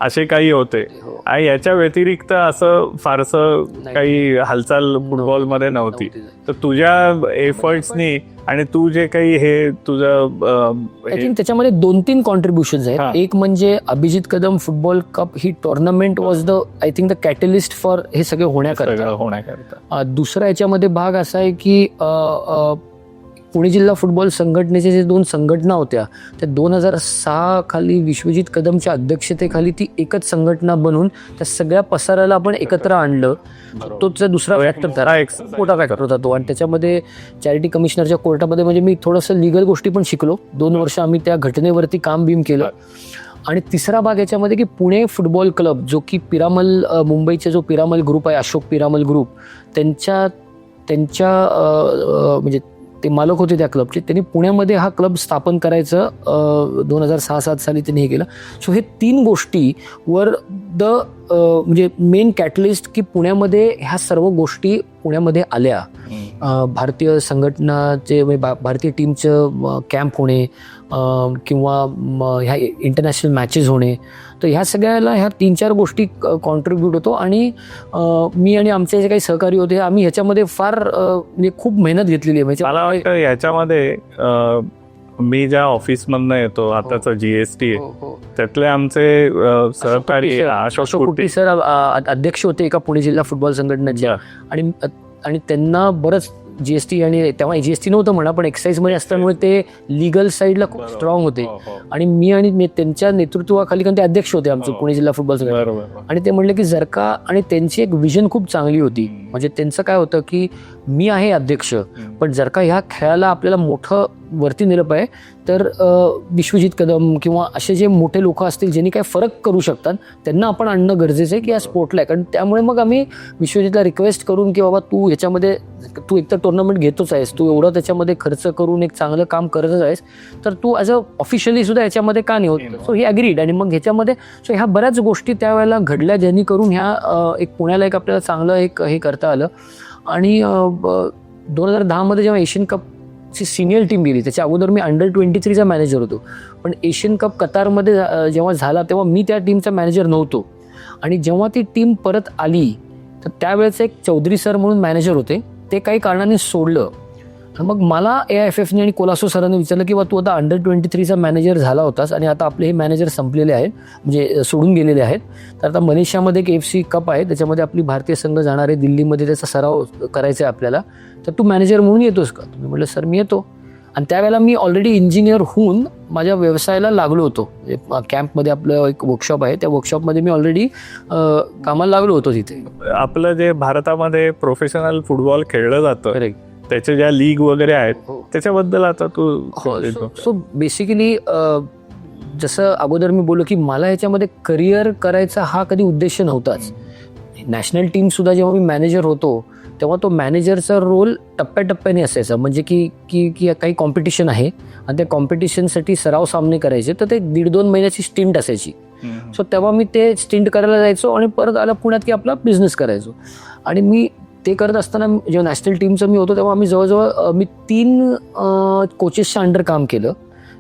असे काही होते. आणि याच्या व्यतिरिक्त असं फारसं काही हालचाल फुटबॉलमध्ये नव्हती. तर तुझ्या एफर्ट्सनी आणि तू जे काही हे तुझं आय थिंक त्याच्यामध्ये 2-3 कॉन्ट्रीब्युशन्स आहेत. एक म्हणजे Abhijit Kadam football cup he tournament was the I think the catalyst for हे सगळे होण्याकरता. दुसरा याच्यामध्ये भाग असा आहे की पुणे जिल्हा फुटबॉल संघटनेचे जे 2 संघटना होत्या त्या 2006 खाली विश्वजित कदमच्या अध्यक्षतेखाली ती एकच संघटना बनवून त्या सगळ्या पसाराला आपण एकत्र आणलं. तोच दुसरा फॅक्टर मोठा फॅक्टर होता तो. आणि त्याच्यामध्ये चॅरिटी कमिशनरच्या कोर्टामध्ये म्हणजे मी थोडंसं लिगल गोष्टी पण शिकलो. 2 वर्ष आम्ही त्या घटनेवरती काम बीम केलं. आणि तिसरा भाग याच्यामध्ये की पुणे फुटबॉल क्लब जो की पिरामल मुंबईचा जो पिरामल ग्रुप आहे, अशोक पिरामल ग्रुप, त्यांच्या म्हणजे ते मालक होते त्या क्लबचे, त्यांनी पुण्यामध्ये हा क्लब स्थापन करायचं 2006-07 साली त्यांनी हे केलं. सो हे 3 गोष्टी वर म्हणजे मेन कॅटलिस्ट की पुण्यामध्ये ह्या सर्व गोष्टी पुण्यामध्ये आल्या. भारतीय संघटनाचे भारतीय टीमचं कॅम्प होणे किंवा ह्या इंटरनॅशनल मॅचेस होणे, तर ह्या सगळ्याला ह्या 3-4 गोष्टी कॉन्ट्रीब्यूट होतो. आणि मी आणि आमचे जे काही सहकारी होते आम्ही ह्याच्यामध्ये फार म्हणजे खूप मेहनत घेतलेली आहे. मला वाटतं याच्यामध्ये मी ज्या ऑफिसमधनं येतो आताचं GST आहे त्यातले आमचे सहकारी अशोक कुट्टी सर अध्यक्ष होते एका पुणे जिल्हा फुटबॉल संघटनेच्या. आणि त्यांना बरंच GST आणि तेव्हा GST नव्हतं म्हणा, पण एक्साईजमध्ये असल्यामुळे ते लिगल साईडला खूप स्ट्रॉंग होते. आणि मी त्यांच्या नेतृत्वाखाली, कारण ते अध्यक्ष होते आमचं पुणे जिल्हा फुटबॉल संघटना, आणि ते म्हणले की जर का, आणि त्यांची एक विजन खूप चांगली होती. म्हणजे त्यांचं काय होतं की मी आहे अध्यक्ष, पण जर का ह्या खेळाला आपल्याला मोठं वरती नेलं पाहिजे तर विश्वजित कदम किंवा असे जे मोठे लोक असतील ज्यांनी काय फरक करू शकतात त्यांना आपण आणणं गरजेचं आहे की या स्पोर्टला आहे. कारण त्यामुळे मग आम्ही विश्वजितला रिक्वेस्ट करून की बाबा तू ह्याच्यामध्ये तू एकतर टुर्नामेंट घेतोच आहेस, तू एवढं त्याच्यामध्ये खर्च करून एक चांगलं काम करतच आहेस, तर तू ॲज अ ऑफिशियली सुद्धा ह्याच्यामध्ये का नाही होत. सो ही ॲग्रीड. आणि मग ह्याच्यामध्ये सो ह्या बऱ्याच गोष्टी त्यावेळेला घडल्या ज्यांनी करून ह्या एक पुण्याला एक आपल्याला चांगलं एक हे करता आलं. आणि 2010 जेव्हा एशियन कपची सिनियर टीम गेली, त्याच्या अगोदर मी अंडर 23चा मॅनेजर होतो. पण एशियन कप कतारमध्ये जेव्हा झाला तेव्हा मी त्या टीमचा मॅनेजर नव्हतो. आणि जेव्हा ती टीम परत आली तर त्यावेळेस एक चौधरी सर म्हणून मॅनेजर होते, ते काही कारणाने सोडलं. मग मला AIFFने आणि कोलासो सरांनी विचारलं की बा तू आता अंडर 23चा मॅनेजर झाला होतास आणि आता आपले हे मॅनेजर संपलेले आहेत, म्हणजे सोडून गेलेले आहेत, तर आता मलेशियामध्ये एक AFC कप आहे, त्याच्यामध्ये आपली भारतीय संघ जाणार आहे, दिल्लीमध्ये त्याचा सराव करायचा आहे आपल्याला, तर तू मॅनेजर म्हणून येतोस का? मी म्हटलं सर मी येतो. आणि त्यावेळेला मी ऑलरेडी इंजिनियर होऊन माझ्या व्यवसायाला लागलो होतो. कॅम्पमध्ये आपलं एक वर्कशॉप आहे, त्या वर्कशॉपमध्ये मी ऑलरेडी कामाला लागलो होतो तिथे. आपलं जे भारतामध्ये प्रोफेशनल फुटबॉल खेळलं जातं त्याचे ज्या लीग वगैरे आहेत त्याच्याबद्दल आता तू सो बेसिकली जसं अगोदर मी बोललो की मला ह्याच्यामध्ये करिअर करायचा हा कधी उद्देश नव्हताच. नॅशनल टीम सुद्धा जेव्हा मी मॅनेजर होतो तेव्हा तो मॅनेजरचा रोल टप्प्याटप्प्याने असायचा. म्हणजे की काही कॉम्पिटिशन आहे आणि त्या कॉम्पिटिशनसाठी सराव सामने करायचे, तर ते 1.5-2 महिन्याची स्टिंट असायची. सो तेव्हा मी ते स्टिंट करायला जायचो आणि परत आला पुण्यात की आपला बिझनेस करायचो. आणि मी ते करत असताना जेव्हा नॅशनल टीमचं मी होतो तेव्हा आम्ही जवळजवळ मी 3 कोचेसच्या अंडर काम केलं.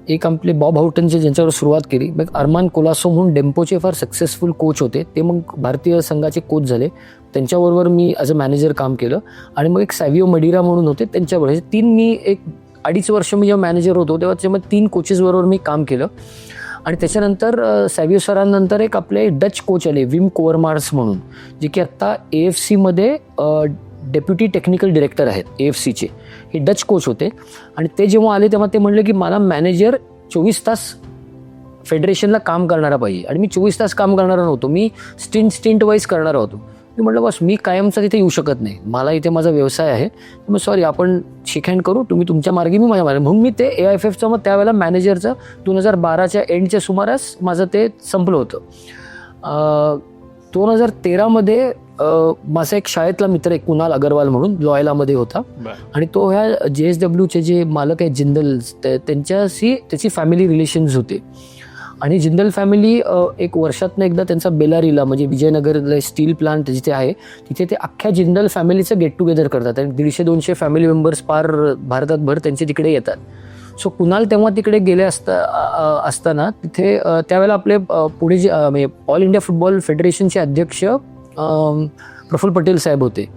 एक आपले बॉब हाउटनचे ज्यांच्यावर सुरुवात केली, मग अरमान कोलासो म्हणून डेम्पोचे फार सक्सेसफुल कोच होते, ते मग भारतीय संघाचे कोच झाले, त्यांच्याबरोबर मी ॲज अ मॅनेजर काम केलं. आणि मग एक सॅव्हिओ मडिरा म्हणून होते, त्यांच्याबरोबर 3 मी एक 2.5 वर्ष मी जेव्हा मॅनेजर होतो तेव्हा त्याच्यामध्ये 3 कोचेस बरोबर मी काम केलं. आणि त्याच्यानंतर सॅव्हियो सरांनंतर एक आपले डच कोच आले विम कोअरमार्स म्हणून, जे की आत्ता AFC मध्ये डेप्युटी टेक्निकल डिरेक्टर आहेत AFCचे. हे डच कोच होते. आणि ते जेव्हा आले तेव्हा ते म्हणले की मला मॅनेजर 24 तास फेडरेशनला काम करणारा पाहिजे. आणि मी 24 तास काम करणारा नव्हतो, मी स्टिंट वाईज करणारा होतो. मी म्हटलं बस मी कायमचा तिथे येऊ शकत नाही, मला इथे माझा व्यवसाय आहे, मग सॉरी आपण शेक हँड करू, तुम्ही तुमच्या मार्गी मी माझ्या मार्गी. म्हणून मी ते AIFFचं मग त्यावेळेला मॅनेजरचं 2012च्या एंडच्या सुमारास माझं ते संपलं होतं. 2013मध्ये माझा एक शाळेतला मित्र आहे कुणाल अगरवाल म्हणून लॉयलामध्ये होता. आणि तो ह्या JSWचे जे मालक आहेत जिंदल, त्यांच्याशी त्याची फॅमिली रिलेशन्स होते. आणि जिंदल फॅमिली एक वर्षातनं एकदा त्यांचा बेलारीला म्हणजे विजयनगरला स्टील प्लांट जिथे आहे तिथे ते अख्ख्या जिंदल फॅमिलीचं गेट टुगेदर करतात. आणि 150-200 फॅमिली मेंबर्स पार भारतातभर त्यांचे तिकडे येतात. सो कुणाल तेव्हा तिकडे गेले असताना तिथे त्यावेळेला आपले पुणे जे म्हणजे ऑल इंडिया फुटबॉल फेडरेशनचे अध्यक्ष प्रफुल्ल पटेल साहेब होते.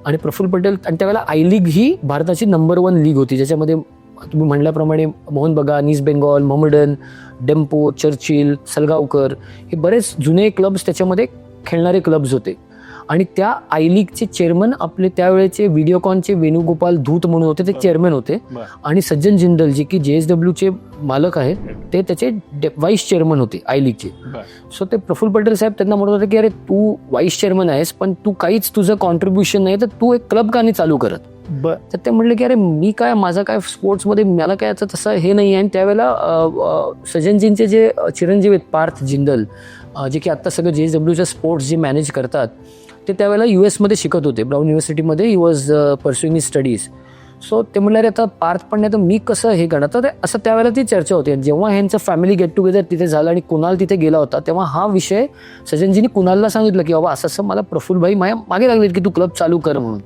आणि प्रफुल्ल पटेल आणि त्यावेळेला आय लीग ही भारताची नंबर 1 लीग होती, ज्याच्यामध्ये तुम्ही म्हणल्याप्रमाणे मोहन बगान, ईस्ट बेंगॉल, मोहम्मडन, डेम्पो, चर्चिल, सलगावकर हे बरेच जुने क्लब्स त्याच्यामध्ये खेळणारे क्लब्स होते. आणि त्या आय लीगचे चेअरमन आपले त्यावेळेचे व्हिडिओकॉनचे वेणुगोपाल धूत म्हणून होते, ते चेअरमन होते. आणि सज्जन जिंदल जे की JSWचे मालक आहेत ते त्याचे व्हाईस चेअरमन होते आय लीगचे. सो ते प्रफुल्ल पटेल साहेब त्यांना म्हणत होते की अरे तू व्हाईस चेअरमन आहेस पण तू काहीच तुझं कॉन्ट्रीब्युशन नाही, तर तू एक क्लब का नाही चालू करत. तर ते म्हणले की अरे मी काय, माझं काय स्पोर्ट्समध्ये मला काय आता तसं हे नाही आहे. आणि त्यावेळेला सज्जनजींचे जे चिरंजीव आहेत पार्थ जिंदल, जे की आत्ता सगळं JSWच्या स्पोर्ट्स जे मॅनेज करतात, ते त्यावेळेला US मध्ये शिकत होते, ब्राऊन युनिव्हर्सिटीमध्ये he was pursuing his studies. So ते म्हणले अरे आता पार्थ पण नाही तर मी कसं हे करणार. तर असं त्यावेळेला ती चर्चा होती. जेव्हा ह्यांचं फॅमिली गेट टुगेदर तिथे झालं आणि कुणाल तिथे गेला होता तेव्हा हा विषय सज्जनजींनी कुणालला सांगितलं की बाबा असं मला प्रफुल्लभाई मागे लागले की तू क्लब चालू कर म्हणून.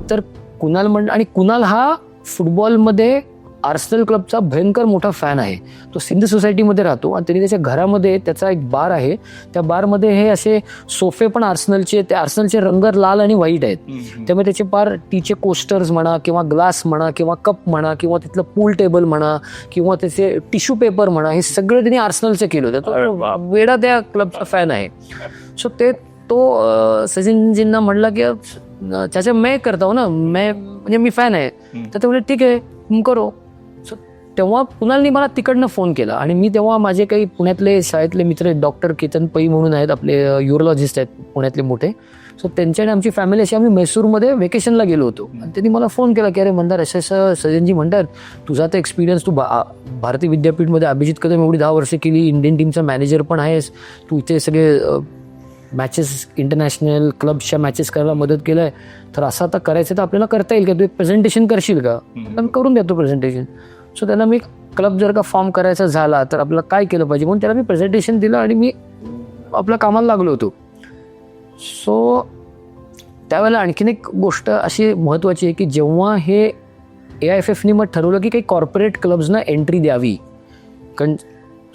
तर कुणाल आणि कुणाल हा फुटबॉलमध्ये आर्सेनल क्लबचा भयंकर मोठा फॅन आहे. तो सिंध सोसायटीमध्ये राहतो आणि त्यांनी त्याच्या घरामध्ये त्याचा एक बार आहे. त्या बारमध्ये हे असे सोफे पण आर्सेनलचे, ते आर्सेनलचे रंग लाल आणि व्हाईट आहेत. त्यामुळे त्याचे पार टीचे कोस्टर्स म्हणा किंवा ग्लास म्हणा किंवा कप म्हणा किंवा तिथलं पूल टेबल म्हणा किंवा त्याचे टिश्यू पेपर म्हणा, हे सगळं त्यांनी आर्सेनलचं केलं होतं. तो वेडा त्या क्लबचा फॅन आहे. सो तो सचिनजींना म्हणला की त्याच्या मैं करता हो ना, म्हणजे मी फॅन आहे. तर ते म्हणले ठीक आहे करो. सो तेव्हा कुणालनी मला तिकडनं फोन केला आणि मी तेव्हा माझे काही पुण्यातले शाळेतले मित्र आहेत, डॉक्टर केतन पै म्हणून आहेत, आपले युरोलॉजिस्ट आहेत पुण्यातले मोठे. सो त्यांच्याने आमची फॅमिली अशी आम्ही मैसूरमध्ये वेकेशनला गेलो होतो. आणि त्यांनी मला फोन केला की अरे म्हणतात असं सजनजी म्हणतात तुझा तर एक्सपिरियन्स, तू भारतीय विद्यापीठमध्ये अभिजित कदम एवढी 10 वर्ष केली, इंडियन टीमचा मॅनेजर पण आहेस, तू इथे सगळे मॅचेस इंटरनॅशनल क्लबच्या मॅचेस करायला मदत केलं आहे, तर असं आता करायचं तर आपल्याला करता येईल का, तू एक प्रेझेंटेशन करशील का. मी करून देतो प्रेझेंटेशन. सो त्यांना मी क्लब जर का फॉर्म करायचा झाला तर आपल्याला काय केलं पाहिजे म्हणून त्याला मी प्रेझेंटेशन दिलं आणि मी आपल्या कामाला लागलो होतो. सो त्यावेळेला आणखीन एक गोष्ट अशी महत्त्वाची आहे की जेव्हा हे AIFFनी मग ठरवलं की काही कॉर्पोरेट क्लब्सना एंट्री द्यावी, कारण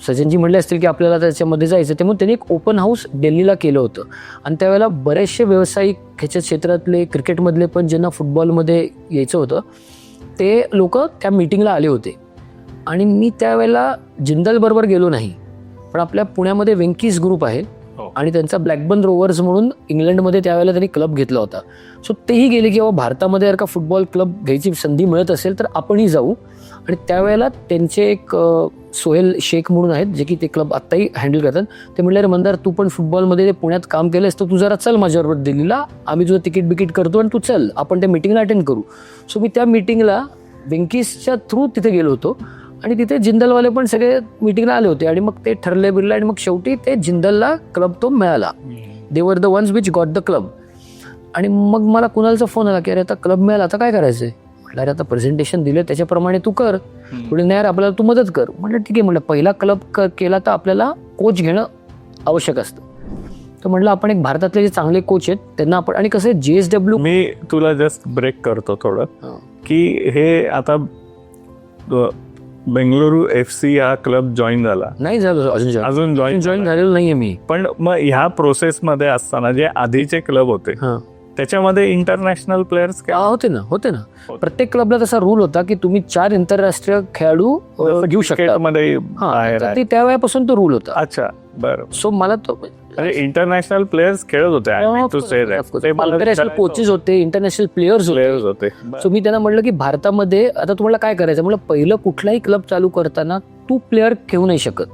सचिनजी म्हणले असतील की आपल्याला त्याच्यामध्ये जायचं, त्यामुळे त्यांनी एक ओपन हाऊस दिल्लीला केलं होतं. आणि त्यावेळेला बरेचसे व्यावसायिक ह्याच्या क्षेत्रातले क्रिकेटमधले पण ज्यांना फुटबॉलमध्ये यायचं होतं ते लोक त्या मीटिंगला आले होते. आणि मी त्यावेळेला जिंदलबरोबर गेलो नाही, पण आपल्या पुण्यामध्ये वेंकीज ग्रुप आहे आणि त्यांचा ब्लॅकबर्न रोवर्स म्हणून इंग्लंडमध्ये त्यावेळेला त्यांनी क्लब घेतला होता. सो तेही गेले की बाबा भारतामध्ये जर का फुटबॉल क्लब घ्यायची संधी मिळत असेल तर आपणही जाऊ. आणि त्यावेळेला त्यांचे एक सोहेल शेख म्हणून आहेत जे की ते क्लब आत्ताही हँडल करतात. ते म्हणले अरे मंदार तू पण फुटबॉलमध्ये पुण्यात काम केलंस तर तू जरा चल माझ्याबरोबर दिल्लीला, आम्ही तुझं तिकीट करतो आणि तू चल, आपण त्या मीटिंगला अटेंड करू. सो मी त्या मीटिंगला वेंकीसच्या थ्रू तिथे गेलो होतो आणि तिथे जिंदलवाले पण सगळे मीटिंगला आले होते. आणि मग ते ठरले बिरले आणि मग शेवटी ते जिंदलला क्लब तो मिळाला. They were the ones which got the club. आणि मग मला कुणालचा फोन आला की अरे आता क्लब मिळाला, आता काय करायचंय. म्हटलं अरे आता प्रेझेंटेशन दिलं त्याच्याप्रमाणे तू कर, पुढे नाही यार आपल्याला तू मदत कर. म्हटलं ठीक आहे. म्हटलं पहिला क्लब केला तर आपल्याला कोच घेणं आवश्यक असतं. तर म्हटलं आपण एक भारतातले जे चांगले कोच आहेत त्यांना आपण, आणि कसं JSW. मी तुला जस्ट ब्रेक करतो थोडं की हे आता बेंगळुरू FC हा क्लब जॉईन झाला नाही, झालं अजून जॉईन झालेलं नाहीये मी. पण मग ह्या प्रोसेसमध्ये असताना जे आधीचे क्लब होते त्याच्यामध्ये इंटरनॅशनल प्लेयर्स होते ना. प्रत्येक क्लबला तसा रूल होता की तुम्ही 4 आंतरराष्ट्रीय खेळाडू घेऊ शकता. मध्ये ते त्यावेळेपासून तो रूल होता. अच्छा, बरं. सो मला तो इंटरनॅशनल प्लेयर्स खेळत होते. इंटरनॅशनल कोचेस होते, इंटरनॅशनल प्लेयर्स होते. सो मी त्यांना म्हटलं की भारतामध्ये आता तुम्हाला काय करायचं, म्हटलं पहिलं कुठलाही क्लब चालू करताना तू प्लेअर घेऊ नाही शकत,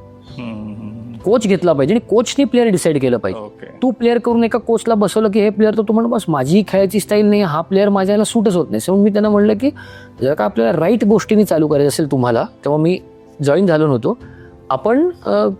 कोच घेतला पाहिजे आणि कोचनी प्लेअर डिसाईड केलं पाहिजे. तू प्लेअर करून एका कोचला बसवलं की हे प्लेअर तर तुम्हाला बस माझी खेळायची स्टाईल नाही, हा प्लेअर माझ्याला सूटच होत नाही. सो मी त्यांना म्हटलं की जर का आपल्याला राईट गोष्टींनी चालू करायचं असेल तुम्हाला, तेव्हा मी जॉईन झालो नव्हतो, आपण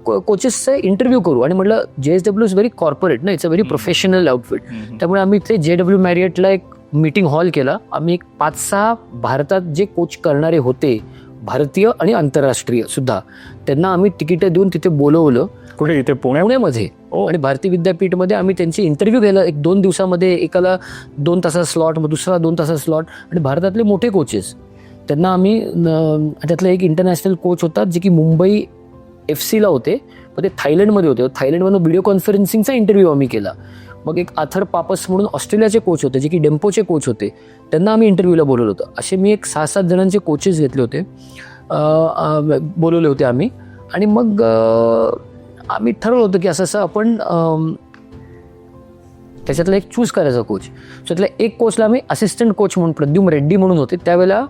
कोचेसचा इंटरव्ह्यू करू. आणि म्हटलं JSW इज व्हेरी कॉर्पोरेट ना, it's a very professional outfit. त्यामुळे आम्ही इथे JW मॅरियटला एक मीटिंग हॉल केला. आम्ही एक 5-6 भारतात जे कोच करणारे होते, भारतीय आणि आंतरराष्ट्रीय सुद्धा, त्यांना आम्ही तिकीटं देऊन तिथे बोलवलं. कुठे? इथे पुण्यामध्ये. आणि भारतीय विद्यापीठमध्ये आम्ही त्यांचे इंटरव्ह्यू घ्यायला 1-2 दिवसामध्ये, एकाला 2 तासाचा स्लॉट, मग दुसरा 2 तासाचा स्लॉट. आणि भारतातले मोठे कोचेस त्यांना आम्ही, त्यातला एक इंटरनॅशनल कोच होता जे की मुंबई FC ला होते, पण ते थायलंडमध्ये होते. थायलंडमधून व्हिडिओ कॉन्फरन्सिंगचा इंटरव्ह्यू आम्ही केला. मग एक आथर पापस म्हणून ऑस्ट्रेलियाचे कोच होते जे की डेम्पोचे कोच होते, त्यांना आम्ही इंटरव्ह्यूला बोलवलं होतं. असे मी एक 6-7 जणांचे कोचेस घेतले होते, बोलवले होते आम्ही. आणि मग आम्ही ठरवलं होतं की असं आपण त्याच्यातला एक चूज करायचा कोच. सो त्यातल्या एक कोचला आम्ही असिस्टंट कोच म्हणून प्रद्युम रेड्डी म्हणून होते. त्यावेळेला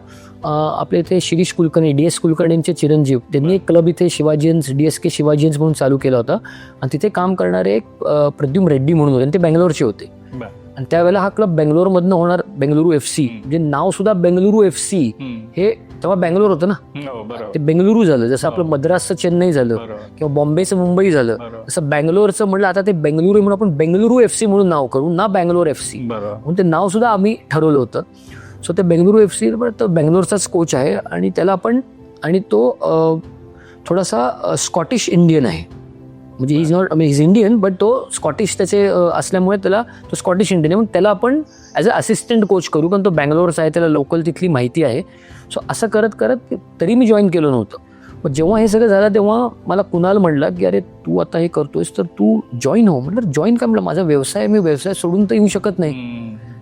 आपले इथे शिरीष कुलकर्णी, DS कुलकर्णींचे चिरंजीव, त्यांनी एक क्लब इथे शिवाजीयन्स, DSK शिवाजीयन्स म्हणून चालू केला होता. आणि तिथे काम करणारे एक प्रद्युम रेड्डी म्हणून होते, आणि ते बेंगलोरचे होते. आणि त्यावेळेला हा क्लब बेंगलोरमधनं होणार, बेंगलुरू FC, म्हणजे नाव सुद्धा बेंगलुरू FC, हे तेव्हा बेंगलोर होतं ना, ते बेंगलुरू झालं. जसं आपलं मद्रासचं चेन्नई झालं किंवा बॉम्बेचं मुंबई झालं, तसं बेंगलोरचं म्हटलं आता ते बेंगलुरू म्हणून आपण बेंगलुरू FC म्हणून नाव करू ना, बेंगलोर FC म्हणून ते नाव सुद्धा आम्ही ठरवलं होतं. सो ते बेंगलुरू FC तर बेंगलोरचाच कोच आहे. आणि त्याला आपण, आणि तो थोडासा स्कॉटिश इंडियन आहे, म्हणजे is not, is Indian but तो स्कॉटिश त्याचे असल्यामुळे त्याला तो स्कॉटिश इंडियन आहे, म्हणून त्याला आपण ॲज अ असिस्टंट कोच करू, कारण तो बँगलोरचा आहे, त्याला लोकल तिथली माहिती आहे. सो असं करत करत तरी मी जॉईन केलं नव्हतं. मग जेव्हा हे सगळं झालं तेव्हा मला कुणाल म्हणला की अरे तू आता हे करतोयस तर तू जॉईन हो. म्हटलं जॉईन काय? म्हटलं माझा व्यवसाय, मी व्यवसाय सोडून तर येऊ शकत नाही.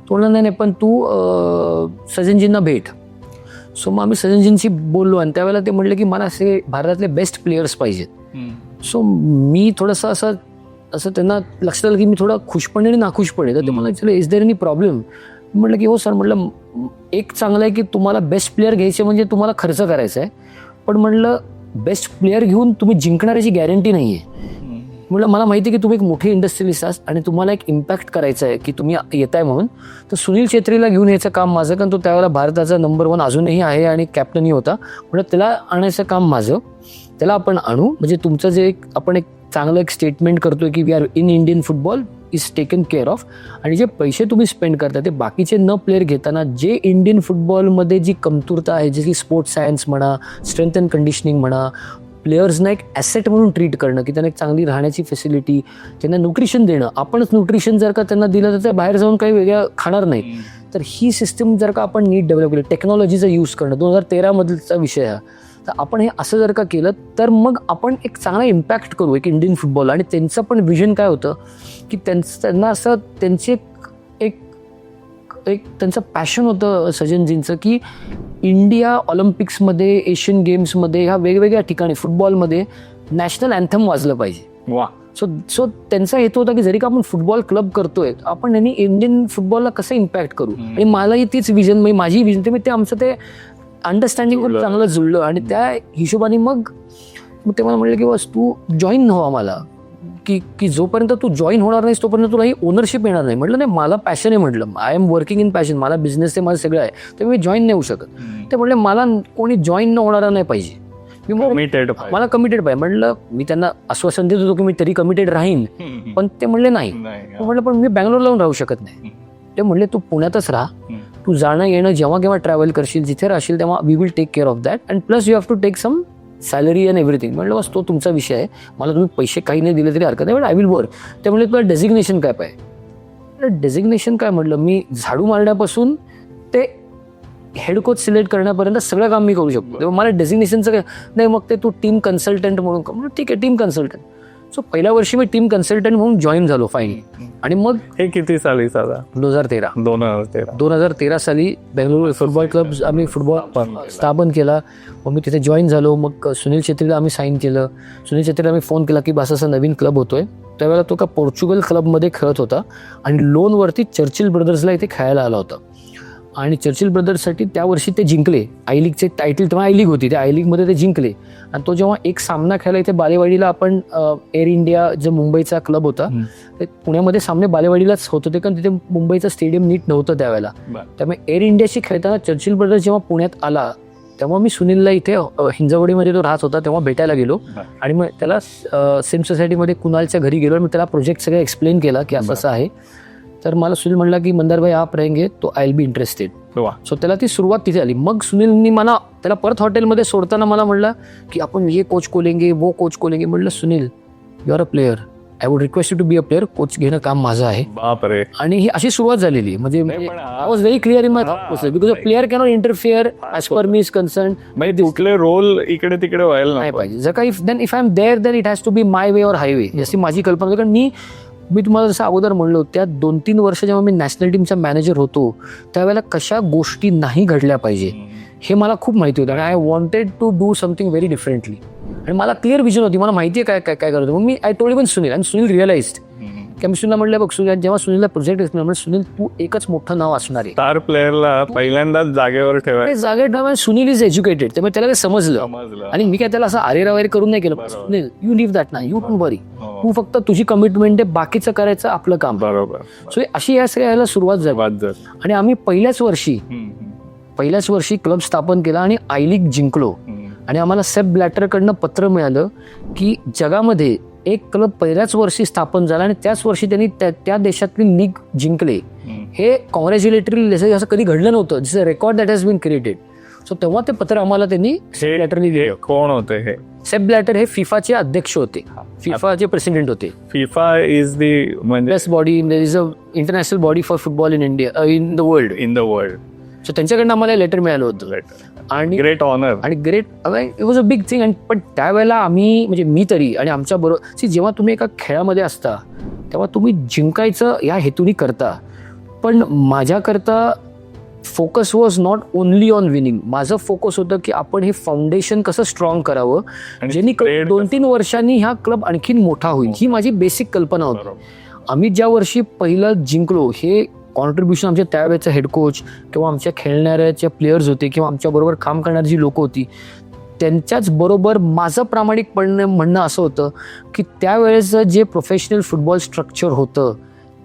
तो म्हणला नाही, पण तू सजनजींना भेट. सो मग आम्ही सजनजींशी बोललो, आणि त्यावेळेला ते म्हटलं की मला असे भारतातले बेस्ट प्लेयर्स पाहिजेत. सो मी थोडंसं असं त्यांना लक्षात आलं की मी थोडा खुशपणे आणि नाखुशपणे. तर ते मला विचारलं इज देअर एनी प्रॉब्लेम? म्हटलं की हो सर, म्हटलं एक चांगलं आहे की तुम्हाला बेस्ट प्लेअर घ्यायचे म्हणजे तुम्हाला खर्च करायचा आहे, पण म्हटलं बेस्ट प्लेअर घेऊन तुम्ही जिंकणाऱ्याची गॅरंटी नाही आहे. म्हटलं मला माहिती आहे की तुम्ही एक मोठे इंडस्ट्रियलिस्ट आहात आणि तुम्हाला एक इम्पॅक्ट करायचं आहे की तुम्ही येताय म्हणून. तर सुनील छेत्रीला घेऊन यायचं काम माझं, कारण तो त्यावेळेला भारताचा नंबर 1 अजूनही आहे आणि कॅप्टनही होता. म्हटलं त्याला आणायचं काम माझं, त्याला आपण आणू. म्हणजे तुमचं जे आपण एक चांगलं एक स्टेटमेंट करतोय की we are in Indian football is taken care of. आणि जे पैसे तुम्ही स्पेंड करता ते बाकीचे न प्लेअर घेताना जे इंडियन फुटबॉलमध्ये जी कमतरता आहे, जी की स्पोर्ट्स सायन्स म्हणा, स्ट्रेंथ अँड कंडिशनिंग म्हणा, प्लेयर्सना एक ॲसेट म्हणून ट्रीट करणं, की त्यांना एक चांगली राहण्याची फॅसिलिटी, त्यांना न्यूट्रिशन देणं. आपणच न्यूट्रिशन जर का त्यांना दिलं तर ते बाहेर जाऊन काही वेगळ्या खाणार नाही. तर ही सिस्टम जर का आपण नीट डेव्हलप केली, टेक्नॉलॉजीचा यूज करणं 2013 मधला विषय हा, तर आपण हे असं जर का केलं तर मग आपण एक चांगला इम्पॅक्ट करू एक इंडियन फुटबॉल. आणि त्यांचं पण विजन काय होतं की त्यांना असं त्यांचे एक त्यांचं पॅशन होतं सजनजींचं की इंडिया ऑलिम्पिक्समध्ये, एशियन गेम्समध्ये, ह्या वेगवेगळ्या ठिकाणी फुटबॉलमध्ये नॅशनल अँथम वाजलं पाहिजे. वा. सो त्यांचा हेतू होता की जरी का आपण फुटबॉल क्लब करतोय, आपण यांनी इंडियन फुटबॉलला कसं इम्पॅक्ट करू. आणि मलाही तीच विजन, माझी विजन, ते आमचं ते अंडरस्टँडिंग खूप चांगलं जुळलं. आणि त्या हिशोबाने मग ते मला म्हटलं की बस तू जॉईन हो आम्हाला, की जोपर्यंत तू जॉईन होणार नाहीस तोपर्यंत तुला ही ओनरशिप येणार नाही. म्हटलं नाही, मला पॅशन आहे. म्हटलं I am working in passion, मला बिझनेस आहे, माझं सगळं आहे, तर मी जॉईन नाही होऊ शकत. ते म्हटलं मला कोणी जॉईन न होणारा नाही पाहिजे, मला कमिटेड पाहिजे. म्हटलं मी त्यांना आश्वासन देत होतो की मी तरी कमिटेड राहीन, पण ते म्हणले नाही. म्हटलं पण मी बँगलोरला जाऊन राहू शकत नाही. ते म्हणले तू पुण्यातच राहा, तू जाणं येणं जेव्हा केव्हा ट्रॅव्हल करशील, जिथे राहशील तेव्हा we will take care of that, and plus you have to take some salary and everything. म्हटलं बस तो तुमचा विषय आहे, मला तुम्ही पैसे काही नाही दिले तरी हरकत नाही, बट आय विल वर्क. ते म्हणले तुला डेझिग्नेशन काय पाहिजे? डेझिग्नेशन काय? म्हटलं मी झाडू मारण्यापासून ते हेड कोच सिलेक्ट करण्यापर्यंत सगळं काम मी करू शकतो, तेव्हा मला डेझिग्नेशनचं काय नाही. मग ते तू टीम कन्सल्टंट म्हणून, ठीक आहे टीम कन्सल्टंट. सो पहिल्या वर्षी मी टीम कन्सल्टंट म्हणून जॉईन झालो फायनली. आणि मग हे किती साली साधा 2013 साली बेंगळुरू फुटबॉल क्लब आम्ही फुटबॉल स्थापन केला. मग मी तिथे जॉईन झालो. मग सुनील छेत्रीला आम्ही साईन केलं. सुनील छेत्रीला आम्ही फोन केला की बस असं नवीन क्लब होतोय. त्यावेळेला तो का पोर्चुगल क्लबमध्ये खेळत होता आणि लोनवरती चर्चिल ब्रदर्सला इथे खेळायला आला होता. आणि चर्चिल ब्रदर्ससाठी त्या वर्षी ते जिंकले. आय लीगचे टायटल, तेव्हा आय लीग होती, त्या आय लीगमध्ये ते जिंकले. आणि तो जेव्हा एक सामना खेळला इथे बालेवाडीला, आपण एअर इंडिया जो मुंबईचा क्लब होता, ते पुण्यामध्ये सामने बालेवाडीलाच होत होते कारण तिथे मुंबईचं स्टेडियम नीट नव्हतं त्यावेळेला. त्यामुळे एअर इंडियाशी खेळताना चर्चिल ब्रदर्स जेव्हा पुण्यात आला तेव्हा मी सुनीलला इथे हिंजवडीमध्ये तो राहत होता तेव्हा भेटायला गेलो. आणि मग त्याला सेम सोसायटीमध्ये कुणालच्या घरी गेलो. मी त्याला प्रोजेक्ट सगळं एक्सप्लेन केला की असं आहे. तर मला सुनील म्हणला की मंदार भाई आप रहेंगे तो I will be interested. So त्याला ती सुरुवात तिथे आली. मग सुनीलनी मला त्याला परत हॉटेलमध्ये सोडताना मला म्हणला की आपण ये कोच को लेंगे वो कोच को लेंगे. म्हटलं Sunil, you are a player, I would request you to be a player. Coach घेणं काम माझं आहे. बापरे. आणि ही अशी सुरुवात झालेली. म्हणजे I was very clear in my thought process because a player cannot interfere as per me is concern. म्हणजे कुठले रोल इकडे तिकडे व्हायला नाही पाहिजे. जर का if I am there then it has to be my way or highway, अशी माझी कल्पना. कारण मी तुम्हाला जसं अगोदर म्हणलो, त्या 2-3 वर्ष जेव्हा मी नॅशनल टीमचा मॅनेजर होतो त्यावेळेला कशा गोष्टी नाही घडल्या पाहिजे हे मला खूप माहिती होतं. आणि I wanted to do something very differently. आणि मला क्लिअर विजन होती, मला माहिती आहे काय काय काय करतो. मग मी आय टोल्ड इवन सुनील, आणि सुनील रिअलाइज्ड की मी सुनीलला म्हटलं, बघ सुनील, जेव्हा सुनीलला प्रोजेक्ट असणार म्हणजे सुनील तू एकच मोठं नाव असणार आहे. स्टार प्लेअरला पहिल्यांदाच जागेवर ठेवायचं. जागेवर ठेवा. सुनील इज एज्युकेटेड, त्यामुळे त्याला ते समजलं. आणि मी काय त्याला असं आरेरा वगैरे करून नाही केलं. सुनील, यू लिव्ह दॅट ना, यू डोंट वरी. तू फक्त तुझी कमिटमेंट आहे, बाकीचं करायचं आपलं काम. बरोबर. सो अशी या सगळ्याला सुरुवात झाली. आणि आम्ही पहिल्याच वर्षी क्लब स्थापन केला आणि आय लीग जिंकलो. आणि आम्हाला सेप ब्लॅटरकडनं पत्र मिळालं की जगामध्ये एक क्लब पहिल्याच वर्षी स्थापन झाला आणि त्याच वर्षी त्यांनी त्या देशातली लीग जिंकले. हे कॉंग्रॅच्युलेटरी असं कधी घडलं नव्हतं. This a record that has been created. So तेव्हा ते पत्र आम्हाला त्यांनी सेप ब्लॅटरनी दिले. कोण होते हे? सेप ब्लॅटर हे फिफाचे अध्यक्ष होते, फिफाचे प्रेसिडेंट होते. फिफा इज दी म्हणजे best body, there is a international body for football in India, in the world. So त्यांच्याकडनं आम्हाला लेटर मिळालं होतं. आणि ग्रेट ऑनर आणि great, it was a big thing. आणि पण त्यावेळेला आम्ही, म्हणजे मी तरी आणि आमच्या बरोबर, जेव्हा तुम्ही एका खेळामध्ये असता तेव्हा तुम्ही जिंकायचं या हेतूने करता. पण माझ्याकरता focus was not only on winning. माझं फोकस होतं की आपण हे फाउंडेशन कसं स्ट्रॉंग करावं जेणे 2-3 वर्षांनी ह्या क्लब आणखीन मोठा होईल. ही माझी बेसिक कल्पना होती. आम्ही ज्या वर्षी पहिलं जिंकलो, हे कॉन्ट्रीब्युशन आमच्या त्यावेळेचा हेड कोच किंवा आमच्या खेळणाऱ्याच्या प्लेयर्स होते किंवा आमच्याबरोबर काम करणारी जी लोक होती त्यांच्याच बरोबर माझं प्रामाणिकपणे म्हणणं असं होतं की त्यावेळेचं जे प्रोफेशनल फुटबॉल स्ट्रक्चर होतं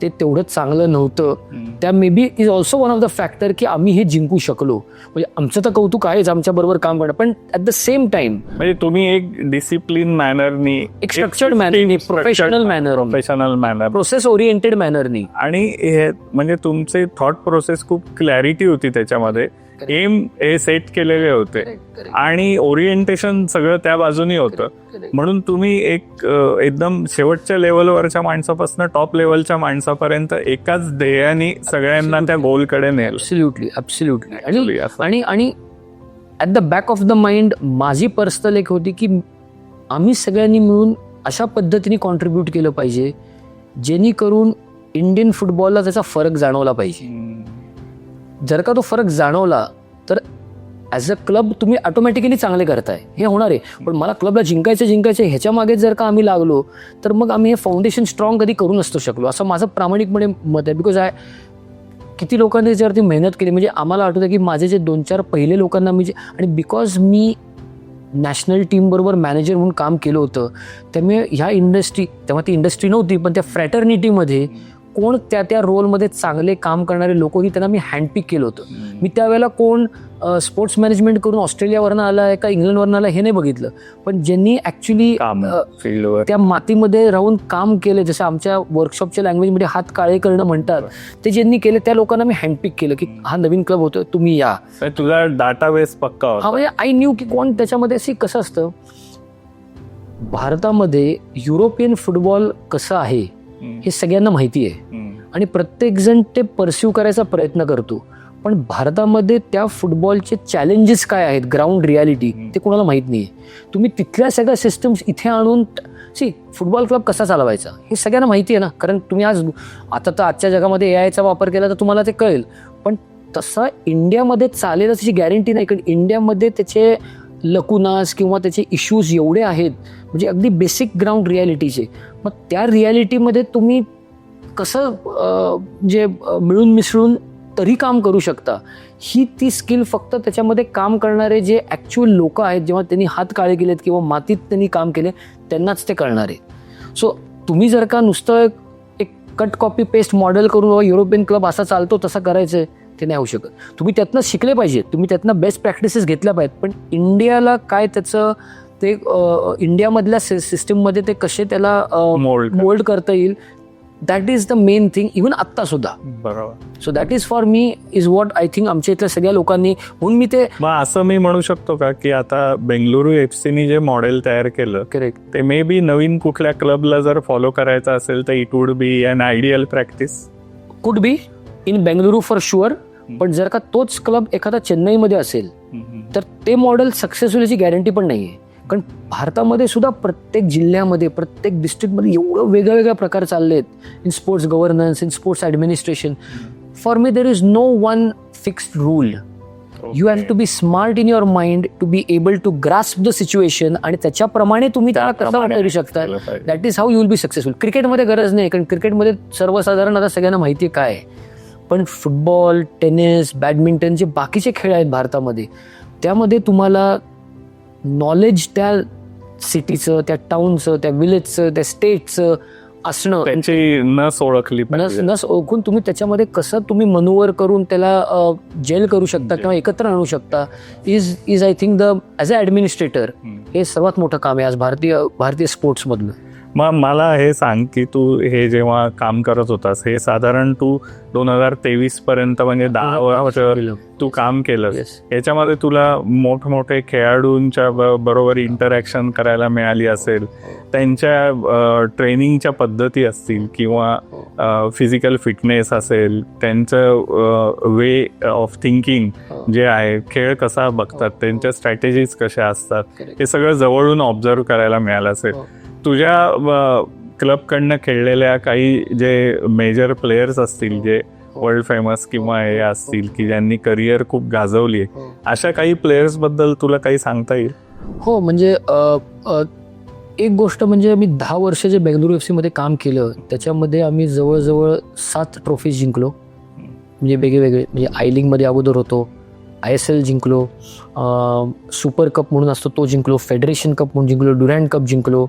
ते तेवढं चांगलं नव्हतं. त्या may be is also one of the factor की आम्ही हे जिंकू शकलो. म्हणजे आमचं तर कौतुक आहेच आमच्या बरोबर काम करणं, पण ॲट द सेम टाइम म्हणजे तुम्ही एक डिसिप्लिन मॅनरनी, एक स्ट्रक्चर्ड मॅनरनी, प्रोफेशनल मॅनर, प्रोसेस ओरिएंटेड मॅनरनी. आणि हे म्हणजे तुमचे थॉट प्रोसेस खूप क्लॅरिटी होती त्याच्यामध्ये. एम हे सेट केलेले होते आणि ओरिएंटेशन सगळं त्या बाजूनी होतं. म्हणून तुम्ही एक एकदम शेवटच्या लेवलवरच्या माणसापासून टॉप लेवलच्या माणसापर्यंत एकाच ध्येयाने सगळ्यांना त्या गोलकडे नेल. ऍब्सोल्युटली. आणि at the back of the mind माझी पर्सनल एक होती की आम्ही सगळ्यांनी मिळून अशा पद्धतीने कॉन्ट्रीब्यूट केलं पाहिजे जेणेकरून इंडियन फुटबॉलला त्याचा फरक जाणवला पाहिजे. जर का तो फरक जाणवला तर ॲज अ क्लब तुम्ही ऑटोमॅटिकली चांगले करताय, हे होणार आहे. पण मला क्लबला जिंकायचं ह्याच्या मागे जर का आम्ही लागलो तर मग आम्ही हे फाउंडेशन स्ट्रॉंग कधी करू नसतो शकलो, असं माझं प्रामाणिकपणे मत आहे. बिकॉज किती लोकांनी त्याच्यावरती मेहनत केली. म्हणजे आम्हाला आठवतं की माझे जे 2-4 पहिले लोकांना मी आणि बिकॉज मी नॅशनल टीमबरोबर मॅनेजर म्हणून काम केलं होतं त्यामुळे ह्या इंडस्ट्री, तेव्हा ती इंडस्ट्री नव्हती पण त्या फ्रॅटर्निटीमध्ये कोण त्या रोलमध्ये चांगले काम करणारे लोक होती त्यांना मी हँडपिक केलं होतं. मी त्यावेळेला कोण स्पोर्ट्स मॅनेजमेंट करून ऑस्ट्रेलियावरनं आला आहे का इंग्लंडवरनं आला हे नाही बघितलं, पण ज्यांनी ॲक्च्युली त्या मातीमध्ये राहून काम केलं, जसं आमच्या वर्कशॉपच्या लँग्वेजमध्ये हात काळे करणं म्हणतात, ते ज्यांनी केलं त्या लोकांना मी हँडपिक केलं की हा नवीन क्लब होतो, तुम्ही या. तुझा डाटाबेस पक्का होता. हा, म्हणजे आय न्यू की कोण त्याच्यामध्ये. कसं असतं भारतामध्ये युरोपियन फुटबॉल कसं आहे हे सगळ्यांना माहिती आहे आणि प्रत्येकजण ते परस्यू करायचा प्रयत्न करतो. पण भारतामध्ये त्या फुटबॉलचे चॅलेंजेस काय आहेत, ग्राउंड रियालिटी, ते कोणाला माहीत नाही आहे. तुम्ही तिथल्या सगळ्या सिस्टम्स इथे आणून फुटबॉल क्लब कसा चालवायचा हे सगळ्यांना माहिती आहे ना, कारण तुम्ही आता तर आजच्या जगामध्ये AI चा वापर केला तर तुम्हाला ते कळेल. पण तसा इंडियामध्ये चालेल त्याची गॅरंटी नाही, कारण इंडियामध्ये त्याचे लकुनास किंवा त्याचे इश्यूज एवढे आहेत, म्हणजे अगदी बेसिक ग्राउंड रियालिटीचे. मग त्या रियालिटीमध्ये तुम्ही कसं म्हणजे मिळून मिसळून तरी काम करू शकता, ही ती स्किल फक्त त्याच्यामध्ये काम करणारे जे ॲक्च्युअल लोक आहेत, जेव्हा त्यांनी हात काळे केलेत किंवा मातीत त्यांनी काम केले त्यांनाच ते कळणार आहे. सो तुम्ही जर का नुसतं एक कट कॉपी पेस्ट मॉडेल करून युरोपियन क्लब असा चालतो तसा करायचं आहे, ते नाही होऊ शकत. तुम्ही त्यातनं शिकले पाहिजे, तुम्ही त्यातनं बेस्ट प्रॅक्टिसेस घेतल्या पाहिजेत. पण इंडियाला काय त्याचं ते इंडियामधल्या सिस्टीममध्ये ते कसे त्याला मोल्ड करता येईल, that is the main thing even आत्ता सुद्धा. बरोबर. So that is for me is what I think आमच्या इथल्या सगळ्या लोकांनी, म्हणून मी ते असं मी म्हणू शकतो का की आता बेंगलुरू FC जे मॉडेल तयार केलं, करेक्ट, ते मे बी नवीन कुठल्या क्लबला जर फॉलो करायचं असेल तर it would be an ideal practice. Could be in Bengaluru for sure. पण जर का तोच क्लब एखादा चेन्नईमध्ये असेल तर ते मॉडेल सक्सेस होण्याची गॅरंटी पण नाही आहे. कारण भारतामध्ये सुद्धा प्रत्येक जिल्ह्यामध्ये प्रत्येक डिस्ट्रिक्टमध्ये एवढं वेगळ्या प्रकार चालले आहेत in sports governance, in sports administration. For me there is no one fixed rule. You have to be smart in your mind to be able to grasp the situation आणि त्याच्याप्रमाणे तुम्ही त्याला कसं करू शकता. That is how you will be successful. क्रिकेटमध्ये गरज नाही, कारण क्रिकेटमध्ये सर्वसाधारण आता सगळ्यांना माहिती आहे काय आहे. पण फुटबॉल, टेनिस, बॅडमिंटन जे बाकीचे खेळ आहेत भारतामध्ये, त्यामध्ये तुम्हाला नॉलेज त्या सिटीचं, त्या टाउनचं, त्या विलेजचं, त्या स्टेटचं असणं, त्यांची नस ओळखली नस ओळखून तुम्ही त्याच्यामध्ये कसं तुम्ही मनोवर करून त्याला जेल करू शकता किंवा एकत्र आणू शकता, is I think the as a administrator हे सर्वात मोठं काम आहे आज भारतीय स्पोर्ट्समधलं. मग मला हे सांग की तू हे जेव्हा काम करत होतास, हे साधारण तू 2023 पर्यंत म्हणजे 10 वर्ष तू काम केलंस. याच्यामध्ये तुला मोठमोठे खेळाडूंच्या बरोबर इंटरॅक्शन करायला मिळाली असेल, त्यांच्या ट्रेनिंगच्या पद्धती असतील किंवा फिजिकल फिटनेस असेल, त्यांचं वे ऑफ थिंकिंग जे आहे, खेळ कसा बघतात, त्यांच्या स्ट्रॅटेजीज कशा असतात, हे सगळं जवळून ऑब्झर्व करायला मिळालं असेल. तुझ्या क्लबकडनं खेळलेल्या काही जे मेजर प्लेयर्स असतील, जे वर्ल्ड फेमस किंवा हे असतील की ज्यांनी करिअर खूप गाजवली आहे, अशा काही प्लेयर्स बद्दल तुला काही सांगता येईल? हो, म्हणजे एक गोष्ट म्हणजे आम्ही 10 वर्ष जे बेंगलुरू FC मध्ये काम केलं त्याच्यामध्ये आम्ही जवळजवळ 7 ट्रॉफीज जिंकलो. म्हणजे वेगळे म्हणजे आय लीगमध्ये अगोदर होतो, ISL जिंकलो, सुपर कप म्हणून असतो तो जिंकलो, फेडरेशन कप म्हणून जिंकलो, ड्युरँड कप जिंकलो.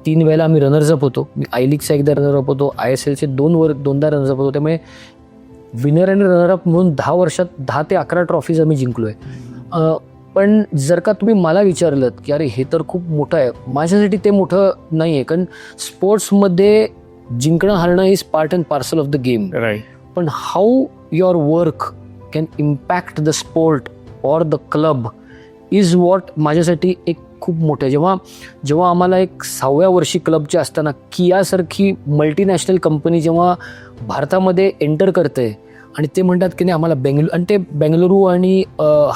3 वेळेला आम्ही रनर्सअप होतो. मी आय लीगचा एकदा रनरअप होतो, ISLचे 2दा रनर्सअप होतो. त्यामुळे विनर आणि रनरअप म्हणून 10 वर्षात 10 ते 11 ट्रॉफीज आम्ही जिंकलो आहे. पण जर का तुम्ही मला विचारलं की अरे हे तर खूप मोठं आहे, माझ्यासाठी ते मोठं नाही आहे. कारण स्पोर्ट्समध्ये जिंकणं हारणं is part and parcel of the game. Right. पण how your work can impact the sport or the club is what माझ्यासाठी एक खूप मोठं आहे. जेव्हा आम्हाला एक 6व्या वर्षी क्लबच्या असताना कियासारखी मल्टीनॅशनल कंपनी जेव्हा भारतामध्ये एंटर करते आणि ते म्हणतात की नाही आम्हाला आणि ते बेंगलुरू आणि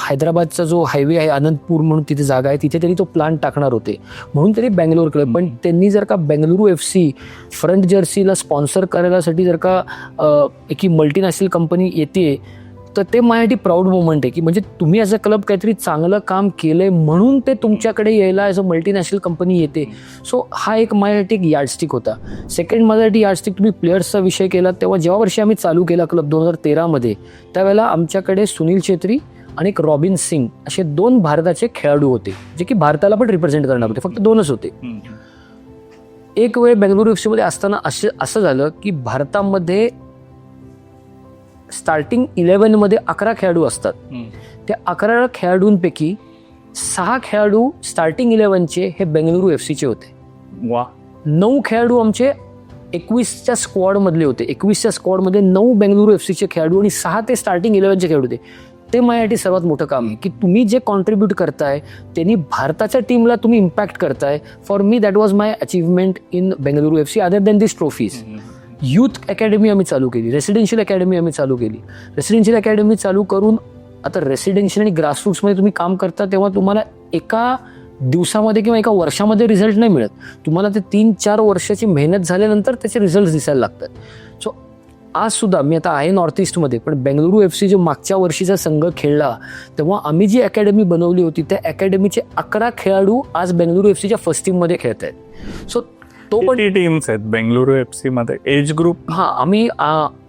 हैदराबादचा जो हायवे आहे अनंतपूर म्हणून तिथे जागा आहे, तिथे त्यांनी तो प्लांट टाकणार होते म्हणून त्यांनी बेंगलोर क्लब. पण त्यांनी जर का बेंगलुरू FC फ्रंट जर्सीला स्पॉन्सर करायसाठी जर का एक मल्टीनॅशनल कंपनी येते तर ते माझ्यासाठी प्राऊड मोमेंट आहे की म्हणजे तुम्ही ॲज अ क्लब काहीतरी चांगलं काम केलंय म्हणून ते तुमच्याकडे यायला ॲज अ मल्टीनॅशनल कंपनी येते. सो हा एक माझ्यासाठी एक यार्डस्टिक होता. सेकंड माझ्यासाठी यार्डस्टिक, तुम्ही प्लेयर्सचा विषय केला तेव्हा जेव्हा वर्षी आम्ही चालू केला क्लब 2013 मध्ये, त्यावेळेला आमच्याकडे सुनील छेत्री आणि एक रॉबिन सिंग असे 2 भारताचे खेळाडू होते जे की भारताला पण रिप्रेझेंट करणार होते. फक्त 2च होते. एक वेळ बेंगलुरू FC मध्ये असताना असं झालं की भारतामध्ये स्टार्टिंग 11 मध्ये 11 खेळाडू असतात. त्या 11 खेळाडूंपैकी 6 खेळाडू स्टार्टिंग 11चे हे बेंगलुरू FC होते. वा. 9 खेळाडू आमचे 21च्या स्क्वॉड मधले होते. 21च्या स्क्वॉडमध्ये 9 बेंगलुरू FC खेळाडू आणि 6 ते स्टार्टिंग 11चे खेळाडू होते. ते माझ्यासाठी सर्वात मोठं काम आहे की तुम्ही जे कॉन्ट्रीब्यूट करताय त्यांनी भारताच्या टीमला तुम्ही इम्पॅक्ट करताय. For me that was my achievement in Bengaluru FC other than this trophies. Youth academy आम्ही चालू केली, रेसिडेन्शियल अकॅडमी आम्ही चालू केली. रेसिडेन्शियल अकॅडमी चालू करून आता रेसिडेन्शियल आणि ग्रासरूट्समध्ये तुम्ही काम करता तेव्हा तुम्हाला एका दिवसामध्ये किंवा एका वर्षामध्ये रिझल्ट नाही मिळत. तुम्हाला ते 3-4 वर्षाची मेहनत झाल्यानंतर त्याचे रिझल्ट दिसायला लागतात. सो आज सुद्धा मी आता आहे नॉर्थ ईस्टमध्ये, पण बेंगळुरू FC जो मागच्या वर्षीचा संघ खेळला तेव्हा आम्ही जी अकॅडमी बनवली होती त्या अकॅडमीचे 11 खेळाडू आज बेंगळुरू FCच्या फर्स्ट टीममध्ये खेळत आहेत. सो तो पण टीम्स आहेत बेंगळुरू FC मध्ये एज ग्रुप? आम्ही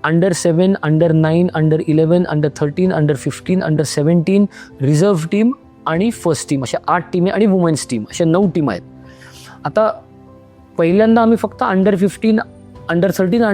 अंडर-7, अंडर-9, अंडर-11, अंडर-13, अंडर-15, अंडर-17 रिझर्व्ह टीम आणि फर्स्ट टीम अशा 8 टीम आणि वुमेन्स टीम अशा 9 टीम आहेत. आता पहिल्यांदा आम्ही फक्त अंडर-15, अंडर-13,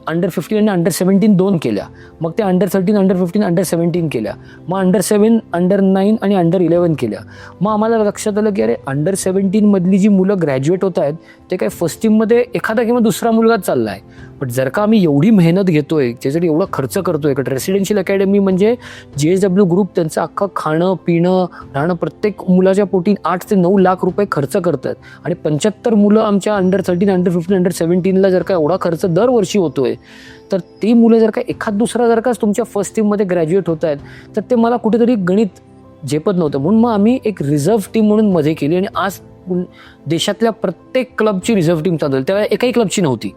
अंडर-15 आणि अंडर-17 2 केल्या. मग त्या अंडर-13, अंडर-15, अंडर-17 केल्या. मग अंडर-7, अंडर-9 आणि अंडर-11 केल्या. मग आम्हाला लक्षात आलं की अरे अंडर-17 मधली जी मुलं ग्रॅज्युएट होत आहेत ते काय फर्स्ट टीममध्ये एखादा किंवा दुसरा मुलगाच चालला आहे. पण जर का आम्ही एवढी मेहनत घेतोय, त्याच्यासाठी एवढा खर्च करतोय, कारण रेसिडेन्शियल अकॅडमी म्हणजे JSW ग्रुप त्यांचं अख्खं खाणं पिणं राहणं प्रत्येक मुलाच्या पोटी 8 ते 9 लाख रुपये खर्च करतात. आणि 75 मुलं आमच्या अंडर-13, अंडर-15, अंडर-17ला जर का एवढा खर्च दरवर्षी होतोय, तर ती मुलं जर का एखाद दुसरा जर का तुमच्या फर्स्ट टीममध्ये ग्रॅज्युएट होत आहेत तर ते मला कुठेतरी गणित झेपत नव्हतं. म्हणून मग आम्ही एक रिझर्व्ह टीम म्हणून मध्ये केली आणि आज देशातल्या प्रत्येक क्लबची रिझर्व्ह टीम चालू. त्यावेळेला एकाही क्लबची नव्हती,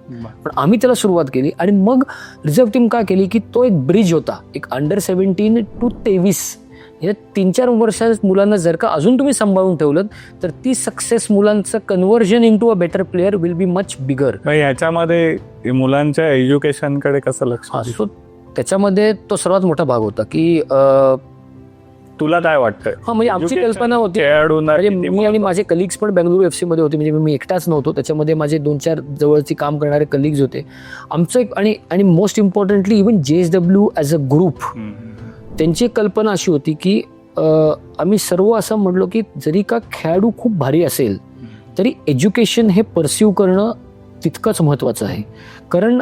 पण आम्ही त्याला सुरुवात केली. आणि मग रिझर्व्ह टीम का केली की तो एक ब्रिज होता, एक अंडर-17 to 23 या 3-4 वर्षात मुलांना जर का अजून तुम्ही सांभाळून ठेवलं तर ती सक्सेस मुलांचं conversion into a better player will be much bigger. याच्यामध्ये मुलांच्या एज्युकेशनकडे कसं लक्ष? सो त्याच्यामध्ये तो सर्वात मोठा भाग होता की तुला काय वाटतं? म्हणजे आमची कल्पना होती, म्हणजे मी आणि माझे कलिग्स पण बेंगळुरू FC मध्ये होते, म्हणजे मी एकटाच नव्हतो, त्याच्यामध्ये माझे 2-4 जवळची काम करणारे कलिग्स होते. आमचं एक आणि most importantly even JSW as a group त्यांची कल्पना अशी होती की आम्ही सर्व असं म्हणलो की जरी का खेळाडू खूप भारी असेल तरी एज्युकेशन हे परस्यू करणं तितकंच महत्त्वाचं आहे. कारण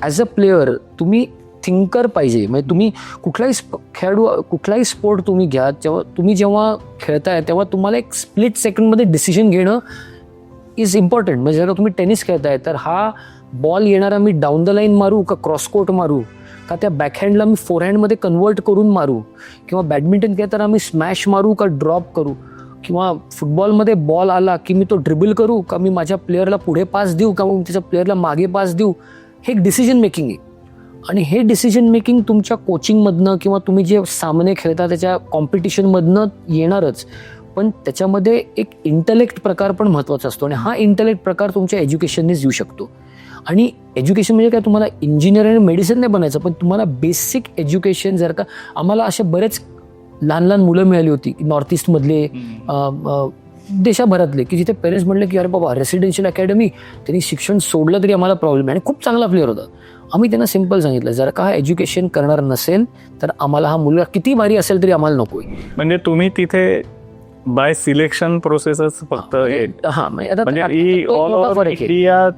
ॲज अ प्लेयर तुम्ही थिंकर पाहिजे. म्हणजे तुम्ही कुठलाही स्पोर्ट तुम्ही घ्या, जेव्हा खेळताय तेव्हा तुम्हाला एक स्प्लिट सेकंडमध्ये डिसिजन घेणं इज इम्पॉर्टंट. म्हणजे जर तुम्ही टेनिस खेळताय तर हा बॉल येणारा मी डाऊन द लाईन मारू का क्रॉस कोर्ट मारू, का त्या बॅकहँडला मी फोरहँडमध्ये कन्वर्ट करून मारू, किंवा बॅडमिंटन खेळताना मी स्मॅश मारू का ड्रॉप करू, किंवा फुटबॉलमध्ये बॉल आला की मी तो ड्रिबल करू का मी माझ्या प्लेअरला पुढे पास देऊ का मग त्याच्या प्लेअरला मागे पास देऊ. हे एक डिसिजन मेकिंग आहे. आणि हे डिसिजन मेकिंग तुमच्या कोचिंगमधनं किंवा तुम्ही जे सामने खेळता त्याच्या कॉम्पिटिशनमधनं येणारच, पण त्याच्यामध्ये एक इंटेलेक्ट प्रकार पण महत्त्वाचा असतो. आणि हा इंटेलेक्ट प्रकार तुमच्या एज्युकेशननेच येऊ शकतो. आणि एज्युकेशन म्हणजे काय, तुम्हाला इंजिनियर आणि मेडिसिन नाही बनायचं, पण तुम्हाला बेसिक एज्युकेशन जर का आम्हाला असे बरेच लहान लहान मुलं मिळाली होती नॉर्थ ईस्टमधले देशाभरातले की जिथे पेरेंट्स म्हणले की अरे बाबा रेसिडेन्शियल अकॅडमी, त्यांनी शिक्षण सोडलं तरी आम्हाला प्रॉब्लेम आहे आणि खूप चांगला प्लेअर होता. आम्ही त्यांना सिम्पल सांगितलं जर का हा एज्युकेशन करणार नसेल तर आम्हाला हा मुलगा किती भारी असेल तरी आम्हाला नको आहे. म्हणजे तुम्ही तिथे बाय सिलेक्शन प्रोसेसच फक्त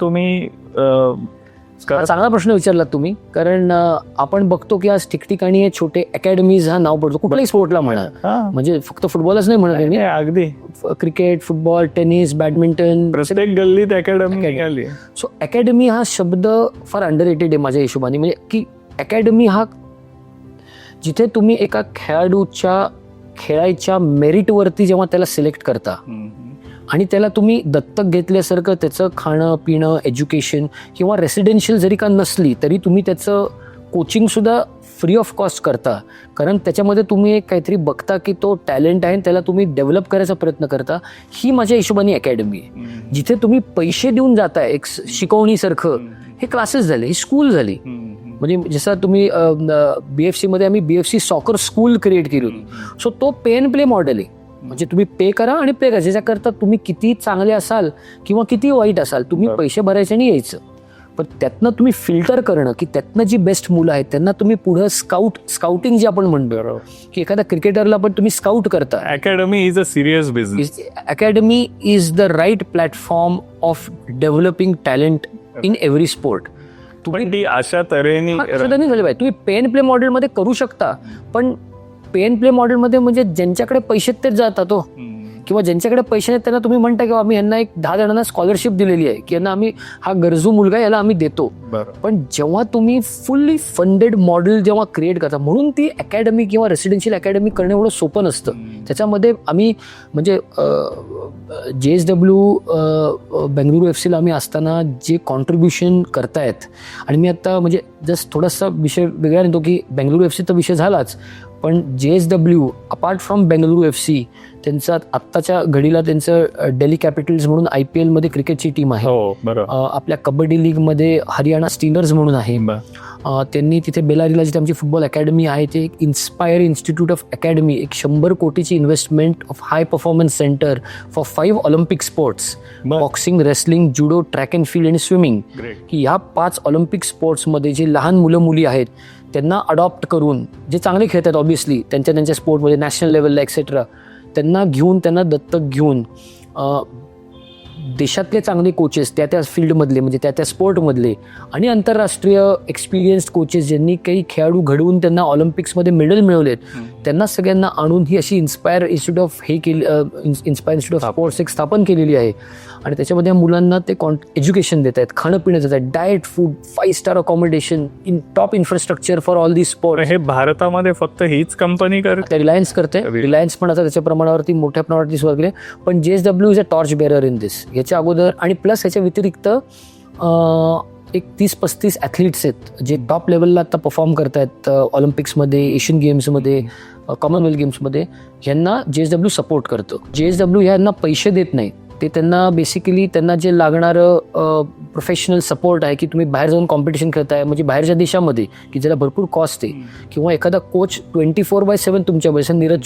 तुम्ही चांगला प्रश्न विचारलात तुम्ही. कारण आपण बघतो की आज ठिकठिकाणी हे छोटे अकॅडमीज हा नाव पडतो कुठल्याही स्पोर्टला म्हणा, म्हणजे फक्त फुटबॉलच नाही म्हणत, अगदी क्रिकेट, फुटबॉल, टेनिस, बॅडमिंटन, प्रत्येक गल्लीत अकॅडमी. सो अकॅडमी हा शब्द फार अंडररेटेड आहे माझ्या हिशोबाने. म्हणजे की अकॅडमी हा जिथे तुम्ही एका खेळाडूच्या खेळायच्या मेरिटवरती जेव्हा त्याला सिलेक्ट करता आणि त्याला तुम्ही दत्तक घेतल्यासारखं त्याचं खाणं पिणं एज्युकेशन किंवा रेसिडेन्शियल जरी का नसली तरी तुम्ही त्याचं कोचिंगसुद्धा फ्री ऑफ कॉस्ट करता. कारण त्याच्यामध्ये तुम्ही एक काहीतरी बघता की तो टॅलेंट आहे त्याला तुम्ही डेव्हलप करायचा प्रयत्न करता. ही माझ्या हिशोबाने अकॅडमी आहे. जिथे तुम्ही पैसे देऊन जाताय एक शिकवणीसारखं, हे क्लासेस झाले, ही स्कूल झाली. म्हणजे जसं तुम्ही BFC मध्ये आम्ही BFC सॉकर स्कूल क्रिएट केली होती. सो तो पे अँड प्ले मॉडेल आहे. म्हणजे तुम्ही पे करा आणि प्ले करा. ज्याच्याकरता तुम्ही किती चांगले असाल किंवा किती वाईट असाल तुम्ही पैसे भरायचे आणि यायचं. पण त्यातनं तुम्ही फिल्टर करणं की त्यातनं जी बेस्ट मुलं आहेत त्यांना तुम्ही पुढं स्काउटिंग जे आपण म्हणतो की एखाद्या क्रिकेटरला पण तुम्ही स्काउट करता. Academy is a serious business. Academy is the right platform of developing talent in every sport. तुम्ही अशा तऱ्हेने झाले पाहिजे. तुम्ही पे अँड प्ले मॉडेलमध्ये करू शकता, पण पे अँड प्ले मॉडेलमध्ये म्हणजे ज्यांच्याकडे पैसे तेच जातात हो, किंवा ज्यांच्याकडे पैसे आहेत त्यांना तुम्ही म्हणता किंवा आम्ही यांना एक 10 जणांना स्कॉलरशिप दिलेली आहे की यांना आम्ही हा गरजू मुलगा याला आम्ही देतो. पण जेव्हा तुम्ही फुल्ली फंडेड मॉडेल जेव्हा क्रिएट करता, म्हणून ती अकॅडमी किंवा रेसिडेन्शियल अकॅडमी करणं एवढं सोपं नसतं. त्याच्यामध्ये आम्ही म्हणजे JSW बेंगळुरू FC ला आम्ही असताना जे कॉन्ट्रीब्युशन करतायत, आणि मी आता म्हणजे जस्ट थोडासा विषय वेगळा नेतो की बेंगळुरू FC तर विषय झालाच, पण JSW apart from Bengaluru FC त्यांचा आत्ताच्या घडीला त्यांचं दिल्ली कॅपिटल्स म्हणून IPL मध्ये क्रिकेटची टीम आहे. आपल्या कबड्डी लीगमध्ये हरियाणा स्टीलर्स म्हणून आहे. त्यांनी तिथे बेलारीला जिथे आमची फुटबॉल अकॅडमी आहे ते एक इन्स्पायर इन्स्टिट्यूट ऑफ अकॅडमी, एक 100 कोटीची investment of high performance centre for 5 Olympic sports, boxing, wrestling, judo, track and field आणि स्विमिंग, की ह्या 5 ऑलिम्पिक स्पोर्ट्समध्ये जे लहान मुलं मुली आहेत त्यांना अडॉप्ट करून, जे चांगले खेळतात ऑब्व्हियसली त्यांच्या स्पोर्टमध्ये नॅशनल लेवलला एक्सेट्रा, त्यांना घेऊन, त्यांना दत्तक घेऊन देशातले चांगले कोचेस त्या फील्डमधले म्हणजे त्या स्पोर्टमधले आणि आंतरराष्ट्रीय एक्सपिरियन्स्ड कोचेस ज्यांनी काही खेळाडू घडवून त्यांना ऑलिम्पिक्समध्ये मेडल मिळवलेत, त्यांना सगळ्यांना आणून ही अशी इन्स्पायर इन्स्टिट्यूट ऑफ स्पोर्ट्स एक स्थापन केलेली आहे. आणि त्याच्यामध्ये मुलांना ते एज्युकेशन देत आहेत, खाणं पिणं देत आहेत, diet, food, 5 star accommodation, top infrastructure for all the sport. हे भारतामध्ये फक्त हीच कंपनी करते? रिलायन्स करते. रिलायन्स पण आता त्याच्या प्रमाणावरती मोठ्या प्रमाणावरती सुरुवात केली. पण JSW is a torch बेअरर in this. याच्या अगोदर आणि प्लस याच्या व्यतिरिक्त एक 30-35 ॲथलीट्स आहेत जे टॉप लेवलला आता परफॉर्म करतायत ऑलिम्पिक्समध्ये, एशियन गेम्समध्ये, कॉमनवेल्थ गेम्समध्ये. ह्यांना JSW सपोर्ट करतं. JSW ह्यांना पैसे देत नाही, ते त्यांना बेसिकली त्यांना जे लागणारं प्रोफेशनल सपोर्ट आहे की तुम्ही बाहेर जाऊन कॉम्पिटिशन खेळताय म्हणजे बाहेरच्या देशामध्ये की ज्याला भरपूर कॉस्ट आहे, किंवा एखादा कोच 24/7 तुमच्या बरोबर. Neeraj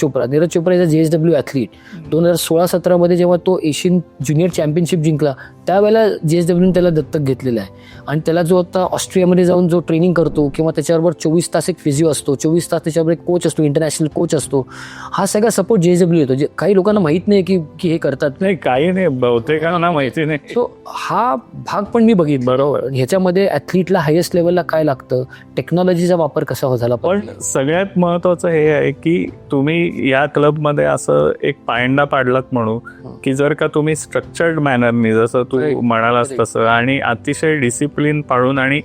Chopra is a JSW athlete. 2016-17 जेव्हा तो एशियन ज्युनियर चॅम्पियनशिप जिंकला त्यावेळेला JSWने त्याला दत्तक घेतलेला आहे. आणि त्याला जो आता ऑस्ट्रियामध्ये जाऊन जो ट्रेनिंग करतो किंवा त्याच्याबरोबर 24 तास एक फिजिओ असतो, 24 तास त्याच्याबरोबर एक कोच असतो, इंटरनॅशनल कोच असतो, हा सगळा सपोर्ट JSW येतो. जे काही लोकांना माहीत नाही की हे करतात. नाही, काही नाही, बहुतेकांना माहिती नाही. सो हा भाग पण मी बघितला. बरोबर. ह्याच्यामध्ये ॲथलीटला हायेस्ट लेवलला काय लागतं, टेक्नॉलॉजीचा वापर कसा झाला. पण सगळ्यात महत्वाचं हे आहे की तुम्ही या क्लबमध्ये असं एक पायंडा पाडलात म्हणू की जर का तुम्ही स्ट्रक्चर्ड मॅनरनी जसं तू म्हणालास तसं आणि अतिशय डिसिप्लिन पाळून आणि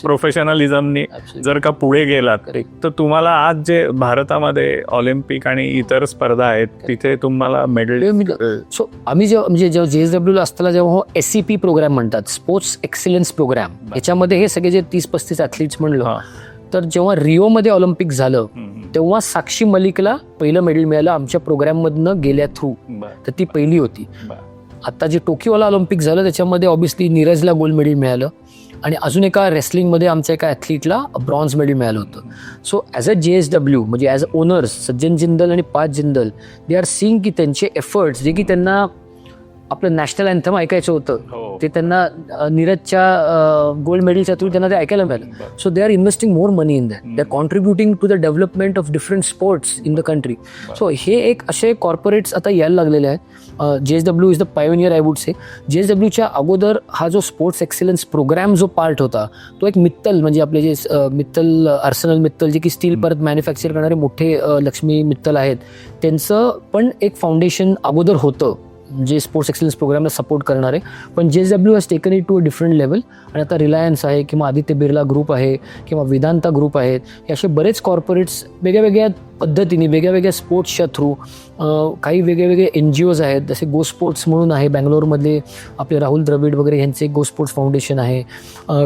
प्रोफेशनलिझमनी जर का पुढे गेलात तर तुम्हाला आज जे भारतामध्ये ऑलिम्पिक आणि इतर स्पर्धा आहेत तिथे तुम्हाला मेडल. सो आम्ही जेव्हा JSW असताना जेव्हा SEP प्रोग्राम म्हणतात, स्पोर्ट्स एक्सिलन्स प्रोग्राम, याच्यामध्ये हे सगळे जे 30-35 ॲथलीट्स म्हणलं, तर जेव्हा रिओमध्ये ऑलिम्पिक झालं तेव्हा साक्षी मलिकला पहिलं मेडल मिळालं आमच्या प्रोग्राममधनं गेल्या थ्रू. तर ती पहिली होती. आता जे टोकियोला ऑलिम्पिक झालं त्याच्यामध्ये ऑब्व्हियसली नीरजला गोल्ड मेडल मिळालं आणि अजून एका रेसलिंगमध्ये आमच्या एका ॲथलीटला ब्रॉन्झ मेडल मिळालं होतं. सो ॲज अ JSW म्हणजे ॲज अ ओनर्स सज्जन जिंदल आणि पाच जिंदल दे आर सीइंग की त्यांचे एफर्ट्स जे की त्यांना आपलं नॅशनल अँथम ऐकायचं होतं ते त्यांना नीरजच्या गोल्ड मेडलच्या थ्रू त्यांना ते ऐकायला मिळालं. So they are investing more money in that. They are contributing to the development of different sports in the country. So हे एक असे कॉर्पोरेट्स आता यायला लागलेले आहेत. JSW is the pioneer I would say. JSWच्या अगोदर हा जो स्पोर्ट्स एक्सिलन्स प्रोग्राम जो पार्ट होता तो एक मित्तल म्हणजे आपले जे मित्तल आर्सेनल मित्तल जे की स्टील परत मॅन्युफॅक्चर करणारे मोठे लक्ष्मी मित्तल आहेत त्यांचं पण एक फाउंडेशन अगोदर होतं जे स्पोर्ट्स एक्सिलन्स प्रोग्रामला सपोर्ट करणारे. पण JSW has taken it to a different level. आणि आता रिलायन्स आहे किंवा आदित्य बिर्ला ग्रुप आहे किंवा वेदांता ग्रुप आहेत, हे असे बरेच कॉर्पोरेट्स वेगळ्या पद्धतीने वेगळ्या स्पोर्ट्सच्या थ्रू काही वेगळे NGOज आहेत. जसे गो स्पोर्ट्स म्हणून आहे बँगलोरमधले आपले राहुल द्रविड वगैरे यांचे गो स्पोर्ट्स फाउंडेशन आहे,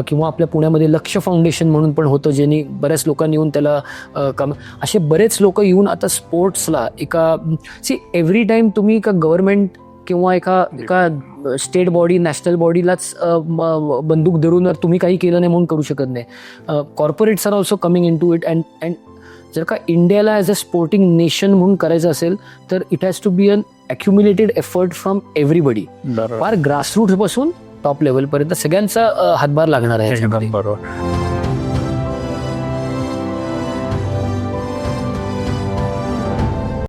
किंवा आपल्या पुण्यामध्ये लक्ष्य फाउंडेशन म्हणून पण होतं ज्यांनी बऱ्याच लोकांनी येऊन त्याला असे बरेच लोक येऊन आता स्पोर्ट्सला एव्हरी टाईम तुम्ही एका गव्हर्नमेंट किंवा एका स्टेट बॉडी नॅशनल बॉडीलाच बंदूक धरून तुम्ही काही केलं नाही म्हणून करू शकत नाही. Corporates are also coming in to it. And जर का इंडियाला ॲज अ स्पोर्टिंग नेशन म्हणून करायचं असेल तर it has to be an accumulated effort from everybody. फार ग्रासरूट्स पासून टॉप लेवलपर्यंत सगळ्यांचा हातभार लागणार आहे. बरोबर.